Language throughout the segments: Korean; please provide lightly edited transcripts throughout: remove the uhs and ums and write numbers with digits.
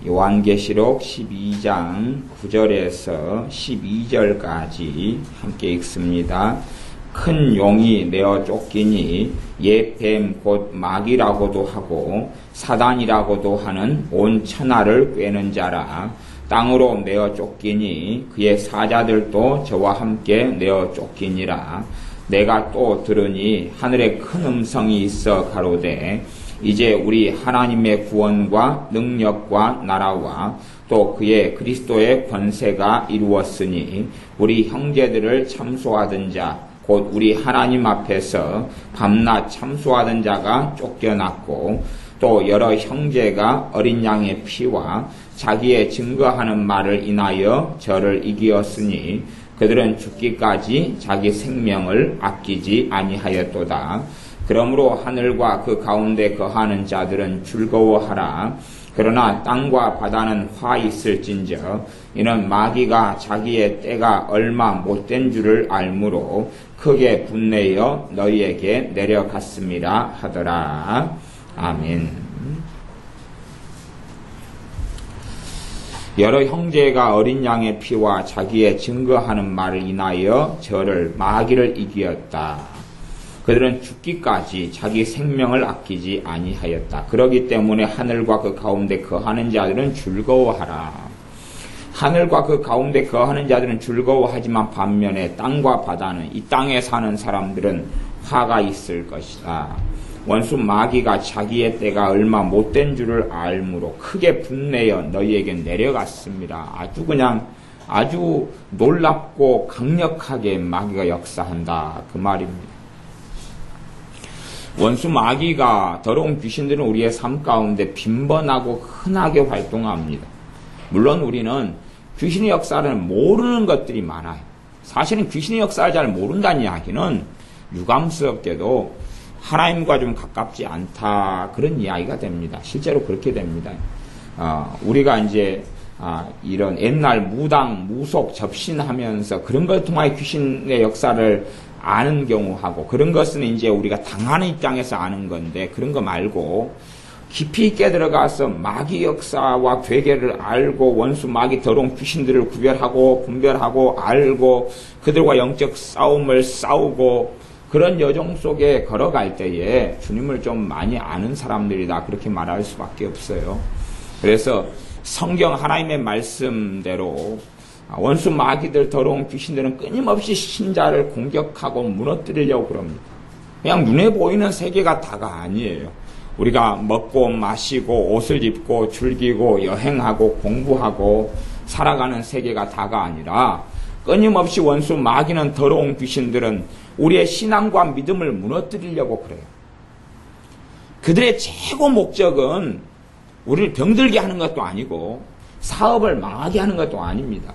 요한계시록 12장 9절에서 12절까지 함께 읽습니다. 큰 용이 내어 쫓기니 옛 뱀 곧 마귀라고도 하고 사단이라고도 하는 온 천하를 꿰는 자라. 땅으로 내어 쫓기니 그의 사자들도 저와 함께 내어 쫓기니라. 내가 또 들으니 하늘에 큰 음성이 있어 가로되 이제 우리 하나님의 구원과 능력과 나라와 또 그의 그리스도의 권세가 이루었으니 우리 형제들을 참소하던 자 곧 우리 하나님 앞에서 밤낮 참소하던 자가 쫓겨났고 또 여러 형제가 어린 양의 피와 자기의 증거하는 말을 인하여 저를 이기었으니 그들은 죽기까지 자기 생명을 아끼지 아니하였도다. 그러므로 하늘과 그 가운데 거하는 자들은 즐거워하라. 그러나 땅과 바다는 화 있을진저 이는 마귀가 자기의 때가 얼마 못된 줄을 알므로 크게 분내어 너희에게 내려갔습니다 하더라. 아멘. 여러 형제가 어린 양의 피와 자기의 증거하는 말을 인하여 저를 마귀를 이기었다. 그들은 죽기까지 자기 생명을 아끼지 아니하였다. 그러기 때문에 하늘과 그 가운데 거하는 자들은 즐거워하라. 하늘과 그 가운데 거하는 자들은 즐거워하지만 반면에 땅과 바다는 이 땅에 사는 사람들은 화가 있을 것이다. 원수 마귀가 자기의 때가 얼마 못된 줄을 알므로 크게 분내어 너희에게 내려갔습니다. 아주 놀랍고 강력하게 마귀가 역사한다. 그 말입니다. 원수 마귀가 더러운 귀신들은 우리의 삶 가운데 빈번하고 흔하게 활동합니다. 물론 우리는 귀신의 역사를 모르는 것들이 많아요. 사실은 귀신의 역사를 잘 모른다는 이야기는 유감스럽게도 하나님과 좀 가깝지 않다 그런 이야기가 됩니다. 실제로 그렇게 됩니다. 우리가 이제 이런 옛날 무당, 무속, 접신하면서 그런 걸 통해 귀신의 역사를 아는 경우하고 그런 것은 이제 우리가 당하는 입장에서 아는 건데 그런 거 말고 깊이 있게 들어가서 마귀 역사와 괴계를 알고 원수 마귀 더러운 귀신들을 구별하고 분별하고 알고 그들과 영적 싸움을 싸우고 그런 여정 속에 걸어갈 때에 주님을 좀 많이 아는 사람들이다 그렇게 말할 수밖에 없어요. 그래서 성경 하나님의 말씀대로 원수 마귀들 더러운 귀신들은 끊임없이 신자를 공격하고 무너뜨리려고 그럽니다. 그냥 눈에 보이는 세계가 다가 아니에요. 우리가 먹고 마시고 옷을 입고 즐기고 여행하고 공부하고 살아가는 세계가 다가 아니라 끊임없이 원수 마귀는 더러운 귀신들은 우리의 신앙과 믿음을 무너뜨리려고 그래요. 그들의 최고 목적은 우리를 병들게 하는 것도 아니고 사업을 망하게 하는 것도 아닙니다.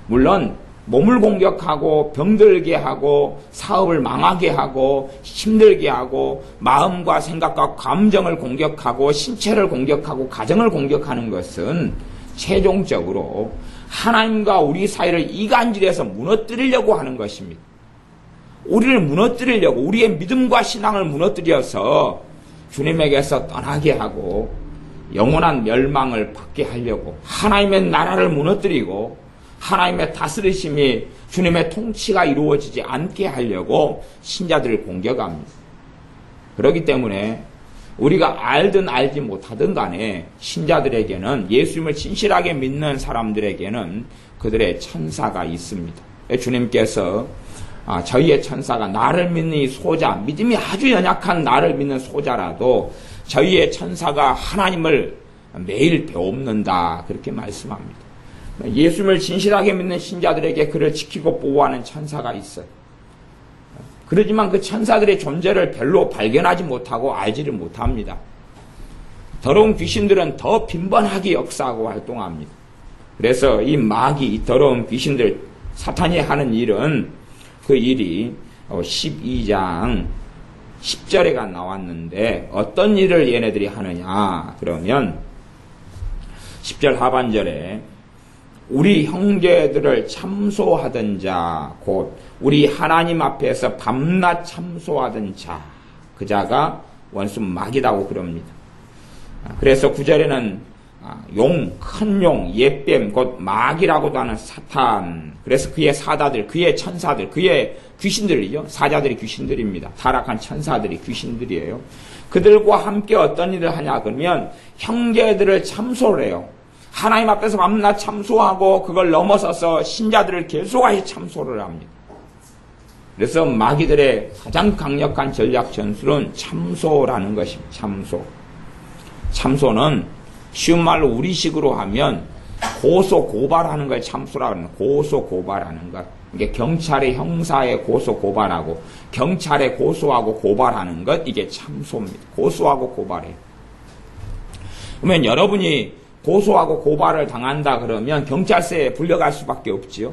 물론 몸을 공격하고 병들게 하고 사업을 망하게 하고 힘들게 하고 마음과 생각과 감정을 공격하고 신체를 공격하고 가정을 공격하는 것은 최종적으로 하나님과 우리 사이를 이간질해서 무너뜨리려고 하는 것입니다. 우리를 무너뜨리려고 우리의 믿음과 신앙을 무너뜨려서 주님에게서 떠나게 하고 영원한 멸망을 받게 하려고 하나님의 나라를 무너뜨리고 하나님의 다스리심이 주님의 통치가 이루어지지 않게 하려고 신자들을 공격합니다. 그렇기 때문에 우리가 알든 알지 못하든 간에 신자들에게는 예수님을 진실하게 믿는 사람들에게는 그들의 천사가 있습니다. 주님께서 저희의 천사가 나를 믿는 이 소자, 믿음이 아주 연약한 나를 믿는 소자라도 저희의 천사가 하나님을 매일 배웁는다 그렇게 말씀합니다. 예수님을 진실하게 믿는 신자들에게 그를 지키고 보호하는 천사가 있어요. 그러지만 그 천사들의 존재를 별로 발견하지 못하고 알지를 못합니다. 더러운 귀신들은 더 빈번하게 역사하고 활동합니다. 그래서 이 마귀, 이 더러운 귀신들, 사탄이 하는 일은 그 일이 12장 10절에가 나왔는데 어떤 일을 얘네들이 하느냐 그러면 10절 하반절에 우리 형제들을 참소하던 자, 곧 우리 하나님 앞에서 밤낮 참소하던 자, 그 자가 원수 마귀라고 그럽니다. 그래서 9절에는 용, 큰 용, 옛뱀, 곧 마귀라고도 하는 사탄. 그래서 그의 사다들, 그의 천사들, 그의 귀신들이죠. 사자들이 귀신들입니다. 타락한 천사들이 귀신들이에요. 그들과 함께 어떤 일을 하냐 그러면 형제들을 참소를 해요. 하나님 앞에서 밤낮 참소하고 그걸 넘어서서 신자들을 계속하여 참소를 합니다. 그래서 마귀들의 가장 강력한 전략 전술은 참소라는 것입니다. 참소. 참소는 쉬운 말로 우리식으로 하면 고소 고발하는 걸 참소라고 하는 고소 고발하는 것. 이게 경찰의 형사에 고소 고발하고 경찰에 고소하고 고발하는 것, 이게 참소입니다. 고소하고 고발해요. 그러면 여러분이 고소하고 고발을 당한다 그러면 경찰서에 불려갈 수밖에 없지요.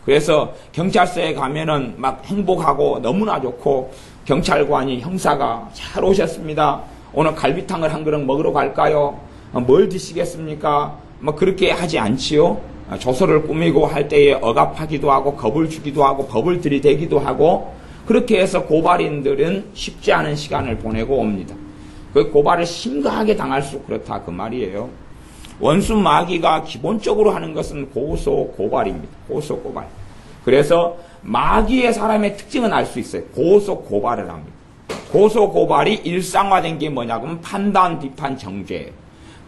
그래서 경찰서에 가면은 막 행복하고 너무나 좋고 경찰관이 형사가 잘 오셨습니다. 오늘 갈비탕을 한 그릇 먹으러 갈까요? 뭘 드시겠습니까? 뭐 그렇게 하지 않지요. 조서를 꾸미고 할 때에 억압하기도 하고 겁을 주기도 하고 법을 들이대기도 하고 그렇게 해서 고발인들은 쉽지 않은 시간을 보내고 옵니다. 그 고발을 심각하게 당할수록 그렇다 그 말이에요. 원수 마귀가 기본적으로 하는 것은 고소 고발입니다. 고소 고발. 그래서 마귀의 사람의 특징은 알 수 있어요. 고소 고발을 합니다. 고소 고발이 일상화된 게 뭐냐면 판단, 비판, 정죄.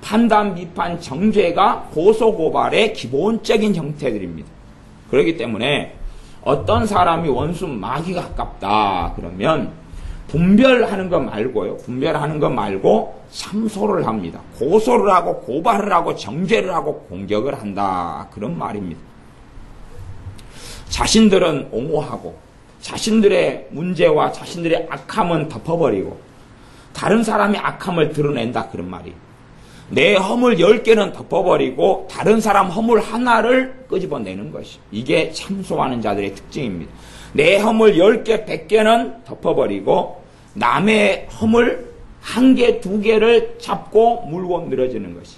판단, 비판, 정죄가 고소 고발의 기본적인 형태들입니다. 그렇기 때문에 어떤 사람이 원수 마귀가 가깝다 그러면 분별하는 것 말고요. 분별하는 것 말고 참소를 합니다. 고소를 하고 고발을 하고 정죄를 하고 공격을 한다. 그런 말입니다. 자신들은 옹호하고 자신들의 문제와 자신들의 악함은 덮어버리고 다른 사람의 악함을 드러낸다. 그런 말이에요. 내 허물 10개는 덮어버리고 다른 사람 허물 하나를 끄집어내는 것이 이게 참소하는 자들의 특징입니다. 내 허물 10개, 100개는 덮어버리고 남의 허물 1개, 2개를 잡고 물고 늘어지는 것이.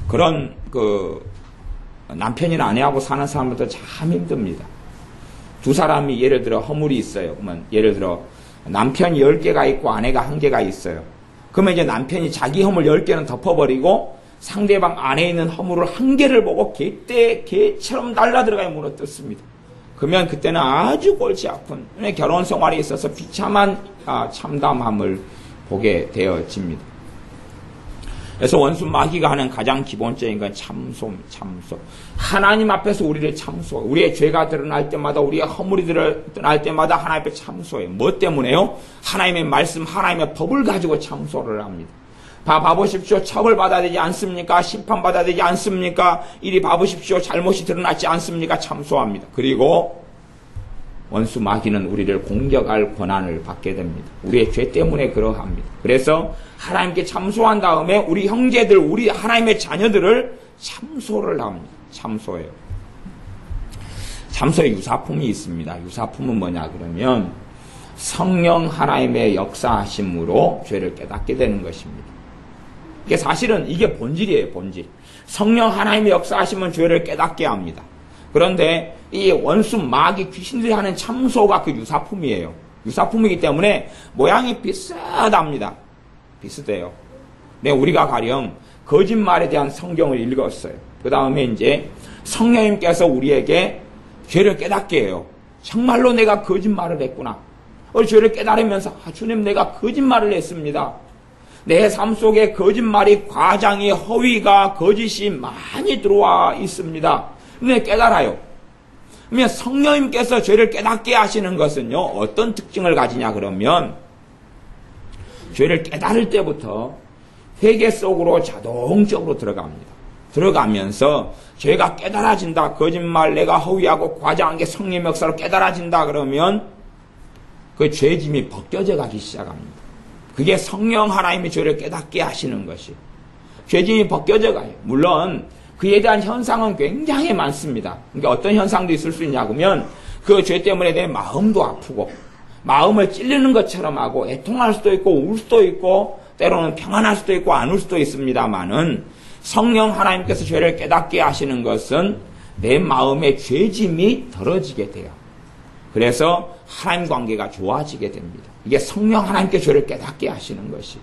그런 남편이나 아내하고 사는 사람들도 참 힘듭니다. 두 사람이 예를 들어 허물이 있어요. 그러면 예를 들어 남편이 10개가 있고 아내가 1개가 있어요. 그러면 이제 남편이 자기 허물 10개는 덮어버리고 상대방 안에 있는 허물을 1개를 보고 개처럼 날라들어가야 물어뜯습니다. 그러면 그때는 아주 골치 아픈 결혼 생활에 있어서 비참한 참담함을 보게 되어집니다. 그래서 원수 마귀가 하는 가장 기본적인 건 참소입니다. 참소. 하나님 앞에서 우리를 참소. 우리의 죄가 드러날 때마다 우리의 허물이 드러날 때마다 하나님 앞에 참소해요. 뭐 때문에요? 하나님의 말씀, 하나님의 법을 가지고 참소를 합니다. 봐보십시오. 처벌받아야 되지 않습니까? 심판받아야 되지 않습니까? 이리 봐보십시오. 잘못이 드러났지 않습니까? 참소합니다. 그리고 원수 마귀는 우리를 공격할 권한을 받게 됩니다. 우리의 죄 때문에 그러합니다. 그래서 하나님께 참소한 다음에 우리 형제들, 우리 하나님의 자녀들을 참소를 합니다. 참소해요. 참소의 유사품이 있습니다. 유사품은 뭐냐 그러면 성령 하나님의 역사하심으로 죄를 깨닫게 되는 것입니다. 이게 사실은 이게 본질이에요. 본질. 성령 하나님의 역사하심은 죄를 깨닫게 합니다. 그런데 이 원수 마귀 귀신들이 하는 참소가 그 유사품이에요. 유사품이기 때문에 모양이 비슷합니다. 비슷해요. 네, 우리가 가령 거짓말에 대한 성경을 읽었어요. 그 다음에 이제 성령님께서 우리에게 죄를 깨닫게 해요. 정말로 내가 거짓말을 했구나. 죄를 깨달으면서 주님 내가 거짓말을 했습니다. 내 삶 속에 거짓말이, 과장이, 허위가, 거짓이 많이 들어와 있습니다. 근데 깨달아요. 그러면 성령님께서 죄를 깨닫게 하시는 것은요, 어떤 특징을 가지냐 그러면 죄를 깨달을 때부터 회개 속으로 자동적으로 들어갑니다. 들어가면서 죄가 깨달아진다. 거짓말, 내가 허위하고 과장한 게 성령의 역사로 깨달아진다 그러면 그 죄짐이 벗겨져 가기 시작합니다. 그게 성령 하나님이 죄를 깨닫게 하시는 것이. 죄짐이 벗겨져 가요. 물론 그에 대한 현상은 굉장히 많습니다. 그러니까 어떤 현상도 있을 수 있냐 그러면 그 죄 때문에 내 마음도 아프고 마음을 찔리는 것처럼 하고 애통할 수도 있고 울 수도 있고 때로는 평안할 수도 있고 안 울 수도 있습니다만은 성령 하나님께서 죄를 깨닫게 하시는 것은 내 마음의 죄짐이 덜어지게 돼요. 그래서 하나님 관계가 좋아지게 됩니다. 이게 성령 하나님께 죄를 깨닫게 하시는 것이.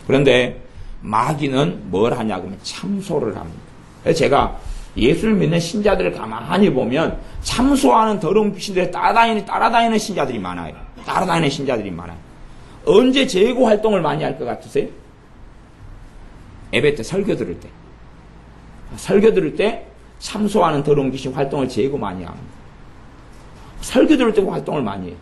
그런데 마귀는 뭘 하냐 그러면 참소를 합니다. 그래서 제가 예수를 믿는 신자들을 가만히 보면 참소하는 더러운 귀신들에 따라다니는 신자들이 많아요. 따라다니는 신자들이 많아요. 언제 재고 활동을 많이 할 것 같으세요? 예배 때, 설교 들을 때. 설교 들을 때 참소하는 더러운 귀신 활동을 재고 많이 합니다. 설교 들을 때 활동을 많이 해요.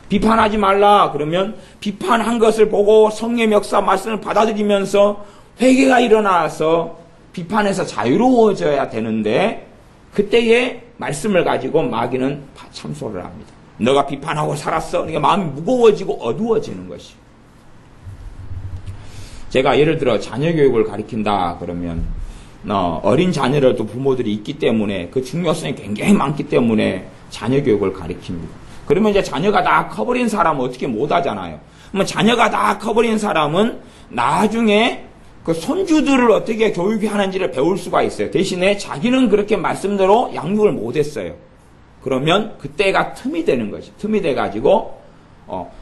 비판하지 말라 그러면 비판한 것을 보고 성령의 역사 말씀을 받아들이면서 회개가 일어나서 비판에서 자유로워져야 되는데 그때의 말씀을 가지고 마귀는 참소를 합니다. 너가 비판하고 살았어. 그러니까 마음이 무거워지고 어두워지는 것이. 제가 예를 들어 자녀 교육을 가르친다 그러면 어린 자녀라도 부모들이 있기 때문에 그 중요성이 굉장히 많기 때문에 자녀 교육을 가르칩니다. 그러면 이제 자녀가 다 커버린 사람은 어떻게 못 하잖아요. 그러면 자녀가 다 커버린 사람은 나중에 그 손주들을 어떻게 교육하는지를 배울 수가 있어요. 대신에 자기는 그렇게 말씀대로 양육을 못했어요. 그러면 그때가 틈이 되는 것이. 틈이 돼가지고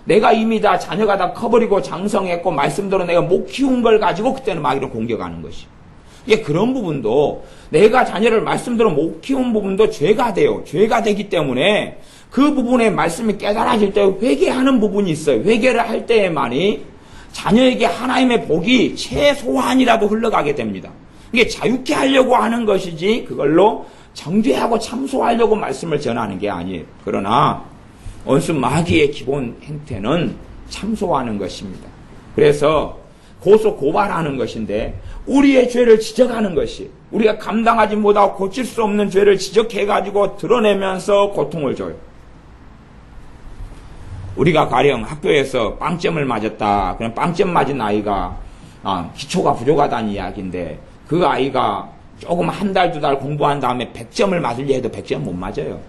내가 이미 다 자녀가 다 커버리고 장성했고 말씀대로 내가 못 키운 걸 가지고 그때는 마귀를 공격하는 것이. 이게 그런 부분도 내가 자녀를 말씀대로 못 키운 부분도 죄가 돼요. 죄가 되기 때문에 그 부분에 말씀이 깨달아질 때 회개하는 부분이 있어요. 회개를 할 때에만이 자녀에게 하나님의 복이 최소한이라도 흘러가게 됩니다. 이게 자유케 하려고 하는 것이지 그걸로 정죄하고 참소하려고 말씀을 전하는 게 아니에요. 그러나 원수 마귀의 기본 행태는 참소하는 것입니다. 그래서 고소고발하는 것인데 우리의 죄를 지적하는 것이 우리가 감당하지 못하고 고칠 수 없는 죄를 지적해가지고 드러내면서 고통을 줘요. 우리가 가령 학교에서 빵점을 맞았다. 그럼 빵점 맞은 아이가 기초가 부족하다는 이야기인데 그 아이가 조금 한 달, 두 달 공부한 다음에 100점을 맞으려 해도 100점 못 맞아요.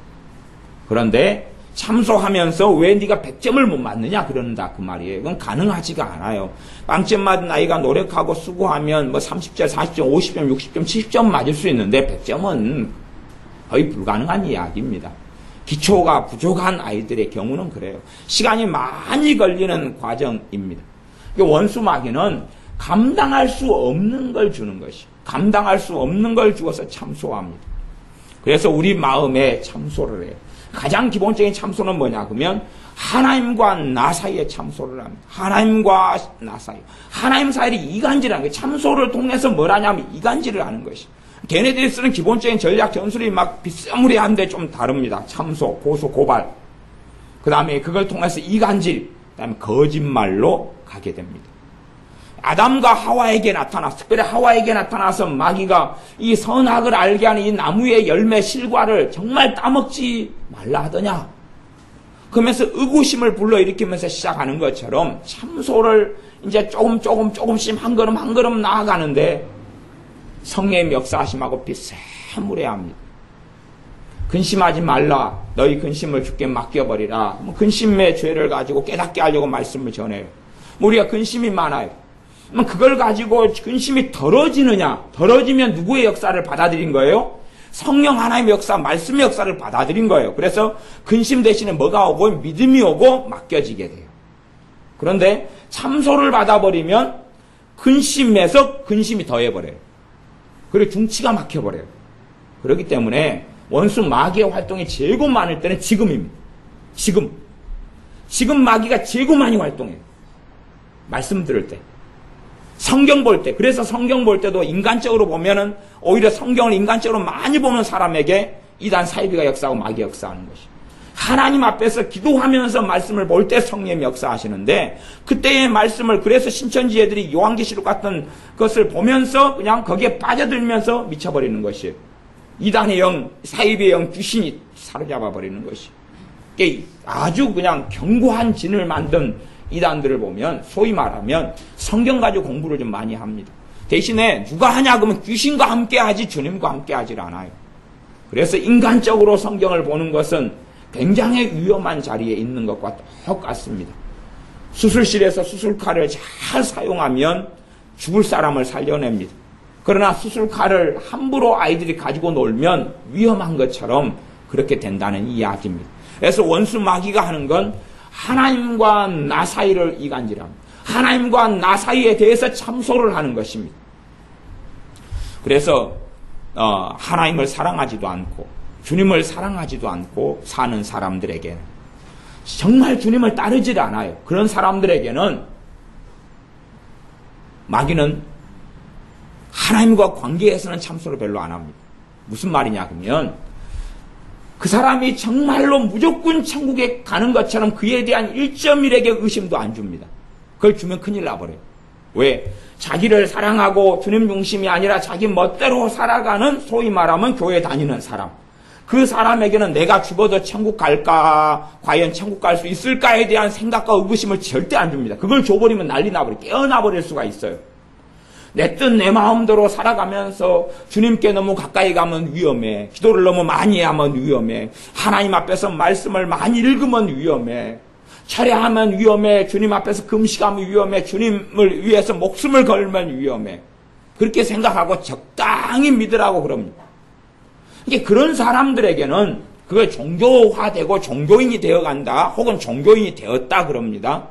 그런데 참소하면서 왜 네가 100점을 못 맞느냐 그런다 그 말이에요. 그건 가능하지가 않아요. 빵점 맞은 아이가 노력하고 수고하면 뭐 30점, 40점, 50점, 60점, 70점 맞을 수 있는데 100점은 거의 불가능한 이야기입니다. 기초가 부족한 아이들의 경우는 그래요. 시간이 많이 걸리는 과정입니다. 원수 마귀는 감당할 수 없는 걸 주는 것이. 감당할 수 없는 걸 주어서 참소합니다. 그래서 우리 마음에 참소를 해요. 가장 기본적인 참소는 뭐냐 그러면 하나님과 나 사이에 참소를 합니다. 하나님과 나 사이. 하나님 사이를 이간질하는 거예요. 참소를 통해서 뭘 하냐면 이간질을 하는 것이. 걔네들이 쓰는 기본적인 전략 전술이 막 비스무리한데 좀 다릅니다. 참소, 고소, 고발. 그 다음에 그걸 통해서 이간질, 그 다음에 거짓말로 가게 됩니다. 아담과 하와에게 나타나서, 특별히 하와에게 나타나서 마귀가 이 선악을 알게 하는 이 나무의 열매 실과를 정말 따먹지 말라 하더냐. 그러면서 의구심을 불러일으키면서 시작하는 것처럼 참소를 이제 조금씩 한 걸음 나아가는데 성령의 역사하심하고 비슷무례합니다. 근심하지 말라. 너희 근심을 주께 맡겨버리라. 근심의 죄를 가지고 깨닫게 하려고 말씀을 전해요. 우리가 근심이 많아요. 그걸 가지고 근심이 덜어지느냐? 덜어지면 누구의 역사를 받아들인 거예요? 성령 하나님의 역사, 말씀의 역사를 받아들인 거예요. 그래서 근심 대신에 뭐가 오고 믿음이 오고 맡겨지게 돼요. 그런데 참소를 받아버리면 근심에서 근심이 더해버려요. 그리고 중치가 막혀버려요. 그렇기 때문에 원수 마귀의 활동이 제일 많을 때는 지금입니다. 지금 마귀가 제일 많이 활동해요. 말씀 들을 때. 성경 볼 때. 그래서 성경 볼 때도 인간적으로 보면은 오히려 성경을 인간적으로 많이 보는 사람에게 이단 사이비가 역사하고 마귀 역사하는 것이. 하나님 앞에서 기도하면서 말씀을 볼 때 성령이 역사하시는데 그때의 말씀을 그래서 신천지애들이 요한계시록 같은 것을 보면서 그냥 거기에 빠져들면서 미쳐버리는 것이에요. 이단의 영, 사이비의 영, 귀신이 사로잡아 버리는 것이. 아주 그냥 견고한 진을 만든 이단들을 보면 소위 말하면 성경 가지고 공부를 좀 많이 합니다. 대신에 누가 하냐 그러면 귀신과 함께 하지 주님과 함께 하질 않아요. 그래서 인간적으로 성경을 보는 것은 굉장히 위험한 자리에 있는 것과 똑같습니다. 수술실에서 수술칼을 잘 사용하면 죽을 사람을 살려냅니다. 그러나 수술칼을 함부로 아이들이 가지고 놀면 위험한 것처럼 그렇게 된다는 이야기입니다. 그래서 원수 마귀가 하는 건 하나님과 나 사이를 이간질합니다. 하나님과 나 사이에 대해서 참소를 하는 것입니다. 그래서 하나님을 사랑하지도 않고 주님을 사랑하지도 않고 사는 사람들에게는, 정말 주님을 따르질 않아요. 그런 사람들에게는 마귀는 하나님과 관계에서는 참소를 별로 안 합니다. 무슨 말이냐 그러면, 그 사람이 정말로 무조건 천국에 가는 것처럼 그에 대한 1.1에게 의심도 안 줍니다. 그걸 주면 큰일 나버려요. 왜? 자기를 사랑하고 주님 중심이 아니라 자기 멋대로 살아가는, 소위 말하면 교회 다니는 사람, 그 사람에게는 내가 죽어도 천국 갈까, 과연 천국 갈 수 있을까에 대한 생각과 의구심을 절대 안 줍니다. 그걸 줘버리면 난리 나버려, 깨어나버릴 수가 있어요. 내 뜻 내 마음대로 살아가면서 주님께 너무 가까이 가면 위험해, 기도를 너무 많이 하면 위험해, 하나님 앞에서 말씀을 많이 읽으면 위험해, 철야하면 위험해, 주님 앞에서 금식하면 위험해, 주님을 위해서 목숨을 걸면 위험해, 그렇게 생각하고 적당히 믿으라고 그럽니다. 이게 그런 사람들에게는 그게 종교화되고 종교인이 되어간다, 혹은 종교인이 되었다 그럽니다.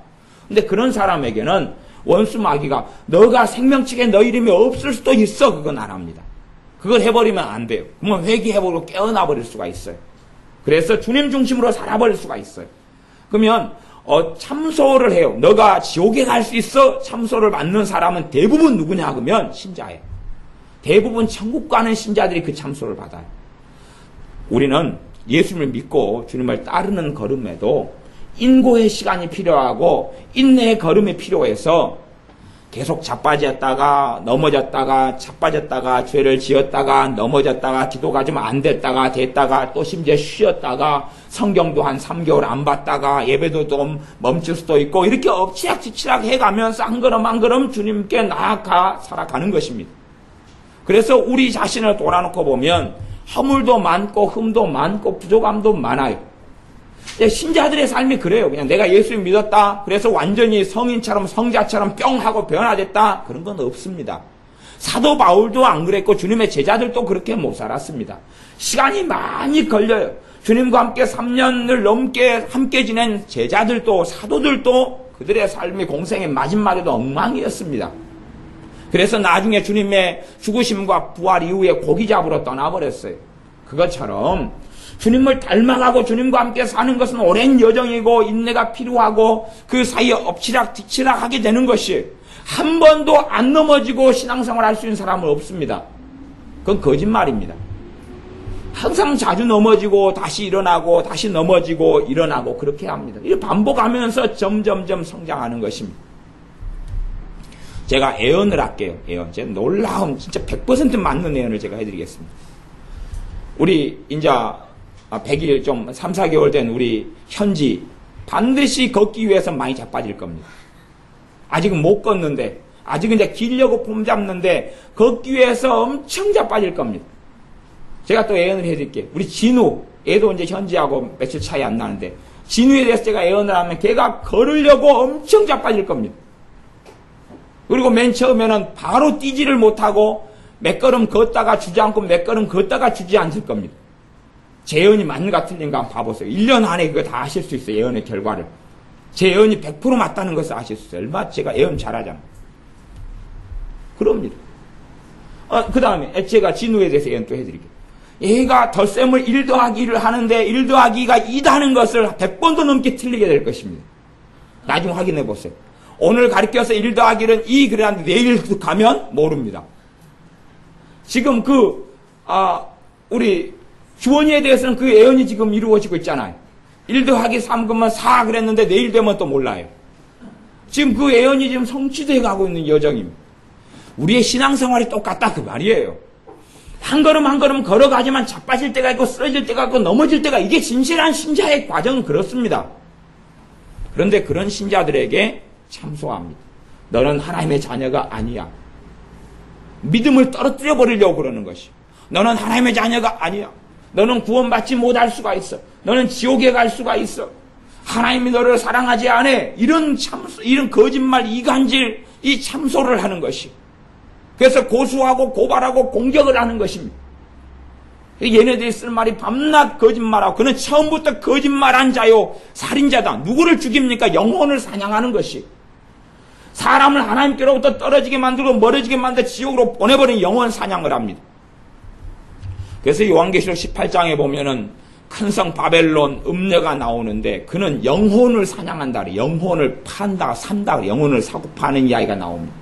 근데 그런 사람에게는 원수 마귀가 너가 생명책에 너 이름이 없을 수도 있어, 그건 안 합니다. 그걸 해버리면 안 돼요. 그러면 회개해버리고 깨어나버릴 수가 있어요. 그래서 주님 중심으로 살아버릴 수가 있어요. 그러면 참소를 해요. 너가 지옥에 갈 수 있어? 참소를 받는 사람은 대부분 누구냐 그러면 신자예요. 대부분 천국 가는 신자들이 그 참소를 받아요. 우리는 예수님을 믿고 주님을 따르는 걸음에도 인고의 시간이 필요하고 인내의 걸음이 필요해서 계속 자빠졌다가 넘어졌다가 자빠졌다가 죄를 지었다가 넘어졌다가 기도가 좀 안 됐다가 됐다가 또 심지어 쉬었다가 성경도 한 3개월 안 봤다가 예배도 좀 멈출 수도 있고, 이렇게 엎치락뒤치락 해가면서 한 걸음 한 걸음 주님께 나아가 살아가는 것입니다. 그래서 우리 자신을 돌아놓고 보면 허물도 많고 흠도 많고 부족함도 많아요. 신자들의 삶이 그래요. 그냥 내가 예수를 믿었다, 그래서 완전히 성인처럼 성자처럼 뿅 하고 변화됐다, 그런 건 없습니다. 사도 바울도 안 그랬고 주님의 제자들도 그렇게 못 살았습니다. 시간이 많이 걸려요. 주님과 함께 3년을 넘게 함께 지낸 제자들도 사도들도 그들의 삶이 공생의 마지막에도 엉망이었습니다. 그래서 나중에 주님의 죽으심과 부활 이후에 고기 잡으러 떠나버렸어요. 그것처럼 주님을 닮아가고 주님과 함께 사는 것은 오랜 여정이고 인내가 필요하고 그 사이에 엎치락뒤치락 하게 되는 것이, 한 번도 안 넘어지고 신앙생활 할 수 있는 사람은 없습니다. 그건 거짓말입니다. 항상 자주 넘어지고 다시 일어나고 다시 넘어지고 일어나고 그렇게 합니다. 이렇게 반복하면서 점점점 성장하는 것입니다. 제가 예언을 할게요. 예언. 제가 놀라운 진짜 100% 맞는 예언을 제가 해드리겠습니다. 우리 이제 100일 좀 3, 4개월 된 우리 현지, 반드시 걷기 위해서 많이 자빠질 겁니다. 아직은 못 걷는데, 아직은 이제 기려고 폼 잡는데 걷기 위해서 엄청 자빠질 겁니다. 제가 또 예언을 해드릴게요. 우리 진우, 얘도 이제 현지하고 며칠 차이 안 나는데, 진우에 대해서 제가 예언을 하면 걔가 걸으려고 엄청 자빠질 겁니다. 그리고 맨 처음에는 바로 뛰지를 못하고 몇 걸음 걷다가 주지 않고 몇 걸음 걷다가 주지 않을 겁니다. 제 예언이 맞는가 틀린가 한번 봐보세요. 1년 안에 그거 다 아실 수 있어요. 예언의 결과를. 제 예언이 100% 맞다는 것을 아실 수 있어요. 얼마 제가 예언 잘하잖아요. 그럽니다. 그 다음에 제가 진우에 대해서 예언 또 해드릴게요. 얘가 덧셈을 1 더하기 1을 하는데 1 더하기가 2다 하는 것을 100번도 넘게 틀리게 될 것입니다. 나중에 확인해 보세요. 오늘 가르쳐서 1 더하기 1은 2 그래야 내일 가면 모릅니다. 지금 우리 주원이에 대해서는 그 예언이 지금 이루어지고 있잖아요. 1 더하기 3 그러면 4 그랬는데 내일 되면 또 몰라요. 지금 그 예언이 지금 성취되어 가고 있는 여정입니다. 우리의 신앙생활이 똑같다 그 말이에요. 한 걸음 한 걸음 걸어가지만 자빠질 때가 있고 쓰러질 때가 있고 넘어질 때가, 이게 진실한 신자의 과정은 그렇습니다. 그런데 그런 신자들에게 참소합니다. 너는 하나님의 자녀가 아니야. 믿음을 떨어뜨려 버리려고 그러는 것이. 너는 하나님의 자녀가 아니야. 너는 구원받지 못할 수가 있어. 너는 지옥에 갈 수가 있어. 하나님이 너를 사랑하지 않아. 이런 거짓말, 이간질, 이 참소를 하는 것이. 그래서 고소하고 고발하고 공격을 하는 것입니다. 얘네들이 쓸 말이 밤낮 거짓말하고, 그는 처음부터 거짓말한 자요 살인자다. 누구를 죽입니까? 영혼을 사냥하는 것이. 사람을 하나님께로부터 떨어지게 만들고 멀어지게 만들어 지옥으로 보내버린 영원 사냥을 합니다. 그래서 요한계시록 18장에 보면은 큰 성 바벨론 음녀가 나오는데 그는 영혼을 사냥한다 그래. 영혼을 판다, 산다 그래. 영혼을 사고 파는 이야기가 나옵니다.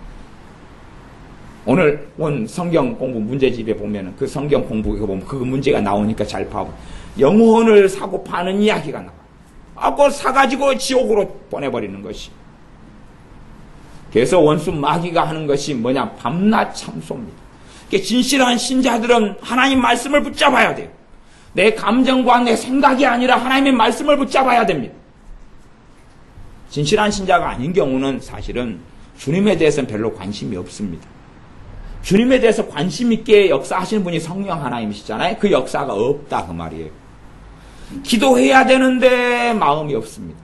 오늘 온 성경 공부 문제집에 보면은 그 성경 공부 이거 보면 그 문제가 나오니까 잘 봐봐. 영혼을 사고 파는 이야기가 나와. 그걸 사가지고 지옥으로 보내버리는 것이. 그래서 원수 마귀가 하는 것이 뭐냐? 밤낮 참소입니다. 진실한 신자들은 하나님 말씀을 붙잡아야 돼요. 내 감정과 내 생각이 아니라 하나님의 말씀을 붙잡아야 됩니다. 진실한 신자가 아닌 경우는 사실은 주님에 대해서는 별로 관심이 없습니다. 주님에 대해서 관심 있게 역사하시는 분이 성령 하나님이시잖아요. 그 역사가 없다 그 말이에요. 기도해야 되는데 마음이 없습니다.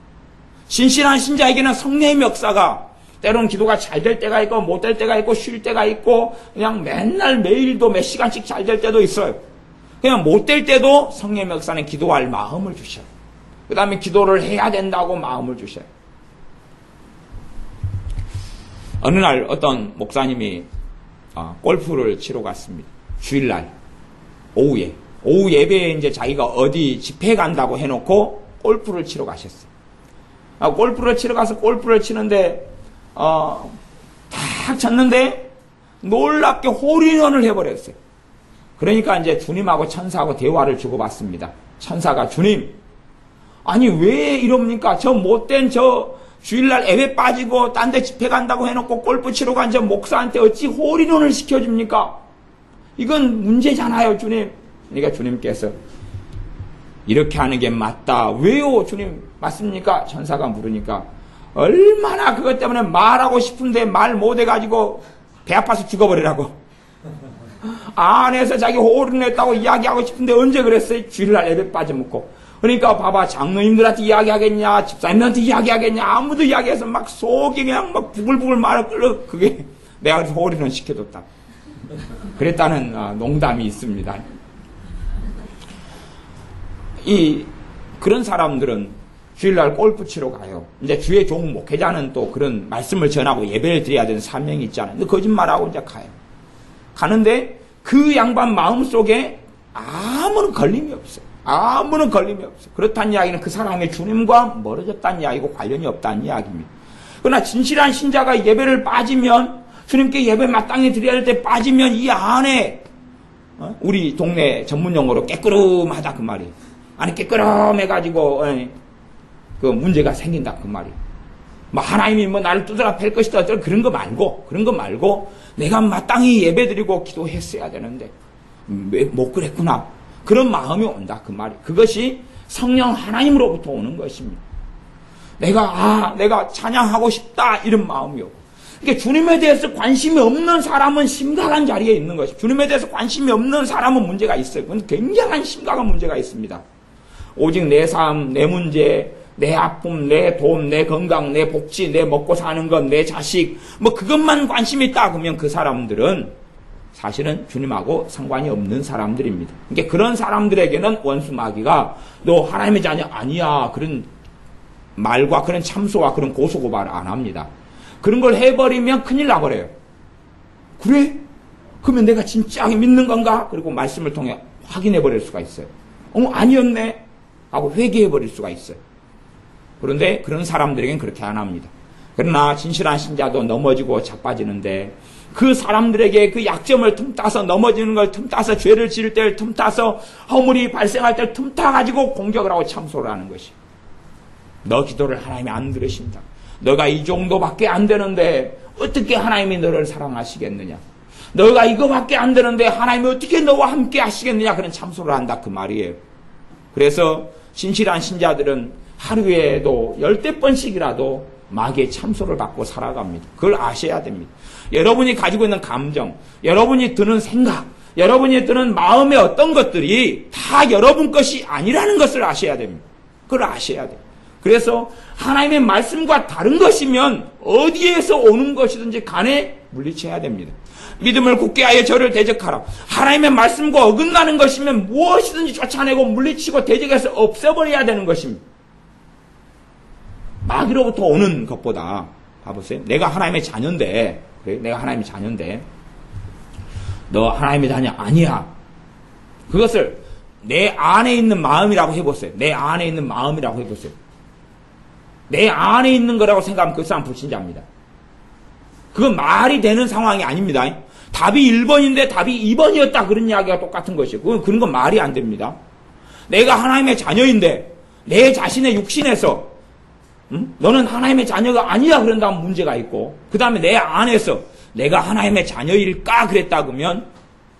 진실한 신자에게는 성령의 역사가 때로는 기도가 잘 될 때가 있고 못 될 때가 있고 쉴 때가 있고 그냥 맨날 매일도 몇 시간씩 잘 될 때도 있어요. 그냥 못 될 때도 성령의 역사는 기도할 마음을 주셔요. 그 다음에 기도를 해야 된다고 마음을 주셔요. 어느 날 어떤 목사님이 골프를 치러 갔습니다. 주일날 오후에 오후 예배에 이제 자기가 어디 집회 간다고 해놓고 골프를 치러 가셨어요. 골프를 치러 가서 골프를 치는데 탁 쳤는데 놀랍게 홀인원을 해버렸어요. 그러니까 이제 주님하고 천사하고 대화를 주고받습니다. 천사가 주님, 아니 왜 이럽니까? 저 못된 저 주일날 예배 빠지고 딴 데 집회 간다고 해놓고 골프 치러 간 저 목사한테 어찌 홀인원을 시켜줍니까? 이건 문제잖아요, 주님. 그러니까 주님께서 이렇게 하는 게 맞다. 왜요, 주님? 맞습니까? 천사가 물으니까 얼마나 그것 때문에 말하고 싶은데 말 못해가지고 배 아파서 죽어버리라고. 안에서 자기 홀인했다고 이야기하고 싶은데 언제 그랬어요? 주일날 예배 빠져먹고. 그러니까 봐봐, 장로님들한테 이야기하겠냐, 집사님들한테 이야기하겠냐, 아무도 이야기해서 막 속이 그냥 막 부글부글 말을 끌어. 그게 내가 홀인원 시켜줬다. 그랬다는 농담이 있습니다. 그런 사람들은 주일날 골프 치러 가요. 이제 주의 종 목회자는 또 그런 말씀을 전하고 예배를 드려야 되는 사명이 있잖아요. 근데 거짓말하고 이제 가요. 가는데 그 양반 마음속에 아무런 걸림이 없어요. 아무런 걸림이 없어요. 그렇다는 이야기는 그 사람의 주님과 멀어졌다는 이야기고 관련이 없다는 이야기입니다. 그러나 진실한 신자가 예배를 빠지면, 주님께 예배 마땅히 드려야 할 때 빠지면 이 안에 우리 동네 전문용어로 깨끄름하다 그 말이에요. 안에 깨끄름해가지고 그 문제가 생긴다 그 말이에요. 뭐 하나님이 뭐 나를 두드러 팰 것이다 그런 거 말고 내가 마땅히 예배드리고 기도했어야 되는데 왜 못 그랬구나, 그런 마음이 온다 그 말이에요. 그것이 성령 하나님으로부터 오는 것입니다. 내가 찬양하고 싶다 이런 마음이요. 그러니까 주님에 대해서 관심이 없는 사람은 심각한 자리에 있는 것입니다. 주님에 대해서 관심이 없는 사람은 문제가 있어요. 그건 굉장한 심각한 문제가 있습니다. 오직 내 삶, 내 문제, 내 아픔, 내 돈, 내 건강, 내 복지, 내 먹고 사는 것, 내 자식, 뭐 그것만 관심이 있다 그러면 그 사람들은 사실은 주님하고 상관이 없는 사람들입니다. 그러니까 그런 사람들에게는 원수 마귀가 너 하나님의 자녀 아니야, 그런 말과 그런 참소와 그런 고소고발을 안 합니다. 그런 걸 해버리면 큰일 나버려요. 그래? 그러면 내가 진짜 믿는 건가? 그리고 말씀을 통해 확인해버릴 수가 있어요. 아니었네 하고 회개해버릴 수가 있어요. 그런데 그런 사람들에겐 그렇게 안 합니다. 그러나 진실한 신자도 넘어지고 자빠지는데 그 사람들에게 그 약점을 틈타서, 넘어지는 걸 틈타서, 죄를 지을 때를 틈타서, 허물이 발생할 때를 틈타가지고 공격을 하고 참소를 하는 것이, 너 기도를 하나님이 안 들으신다. 너가 이 정도밖에 안 되는데 어떻게 하나님이 너를 사랑하시겠느냐. 너가 이거밖에 안 되는데 하나님이 어떻게 너와 함께 하시겠느냐. 그런 참소를 한다 그 말이에요. 그래서 진실한 신자들은 하루에도 10번씩이라도 마귀의 참소를 받고 살아갑니다. 그걸 아셔야 됩니다. 여러분이 가지고 있는 감정, 여러분이 드는 생각, 여러분이 드는 마음의 어떤 것들이 다 여러분 것이 아니라는 것을 아셔야 됩니다. 그걸 아셔야 돼요. 그래서 하나님의 말씀과 다른 것이면 어디에서 오는 것이든지 간에 물리쳐야 됩니다. 믿음을 굳게 하여 저를 대적하라. 하나님의 말씀과 어긋나는 것이면 무엇이든지 쫓아내고 물리치고 대적해서 없애버려야 되는 것입니다. 마귀로부터 오는 것보다 봐보세요. 내가 하나님의 자녀인데, 그래? 내가 하나님의 자녀인데, 너 하나님의 자녀 아니야. 그것을 내 안에 있는 마음이라고 해보세요. 내 안에 있는 마음이라고 해보세요. 내 안에 있는 거라고 생각하면 그 사람 불신자입니다. 그건 말이 되는 상황이 아닙니다. 답이 1번인데 답이 2번이었다. 그런 이야기가 똑같은 것이에요. 그런 건 말이 안 됩니다. 내가 하나님의 자녀인데 내 자신의 육신에서 너는 하나님의 자녀가 아니야 그런다면 문제가 있고, 그 다음에 내 안에서 내가 하나님의 자녀일까 그랬다 그러면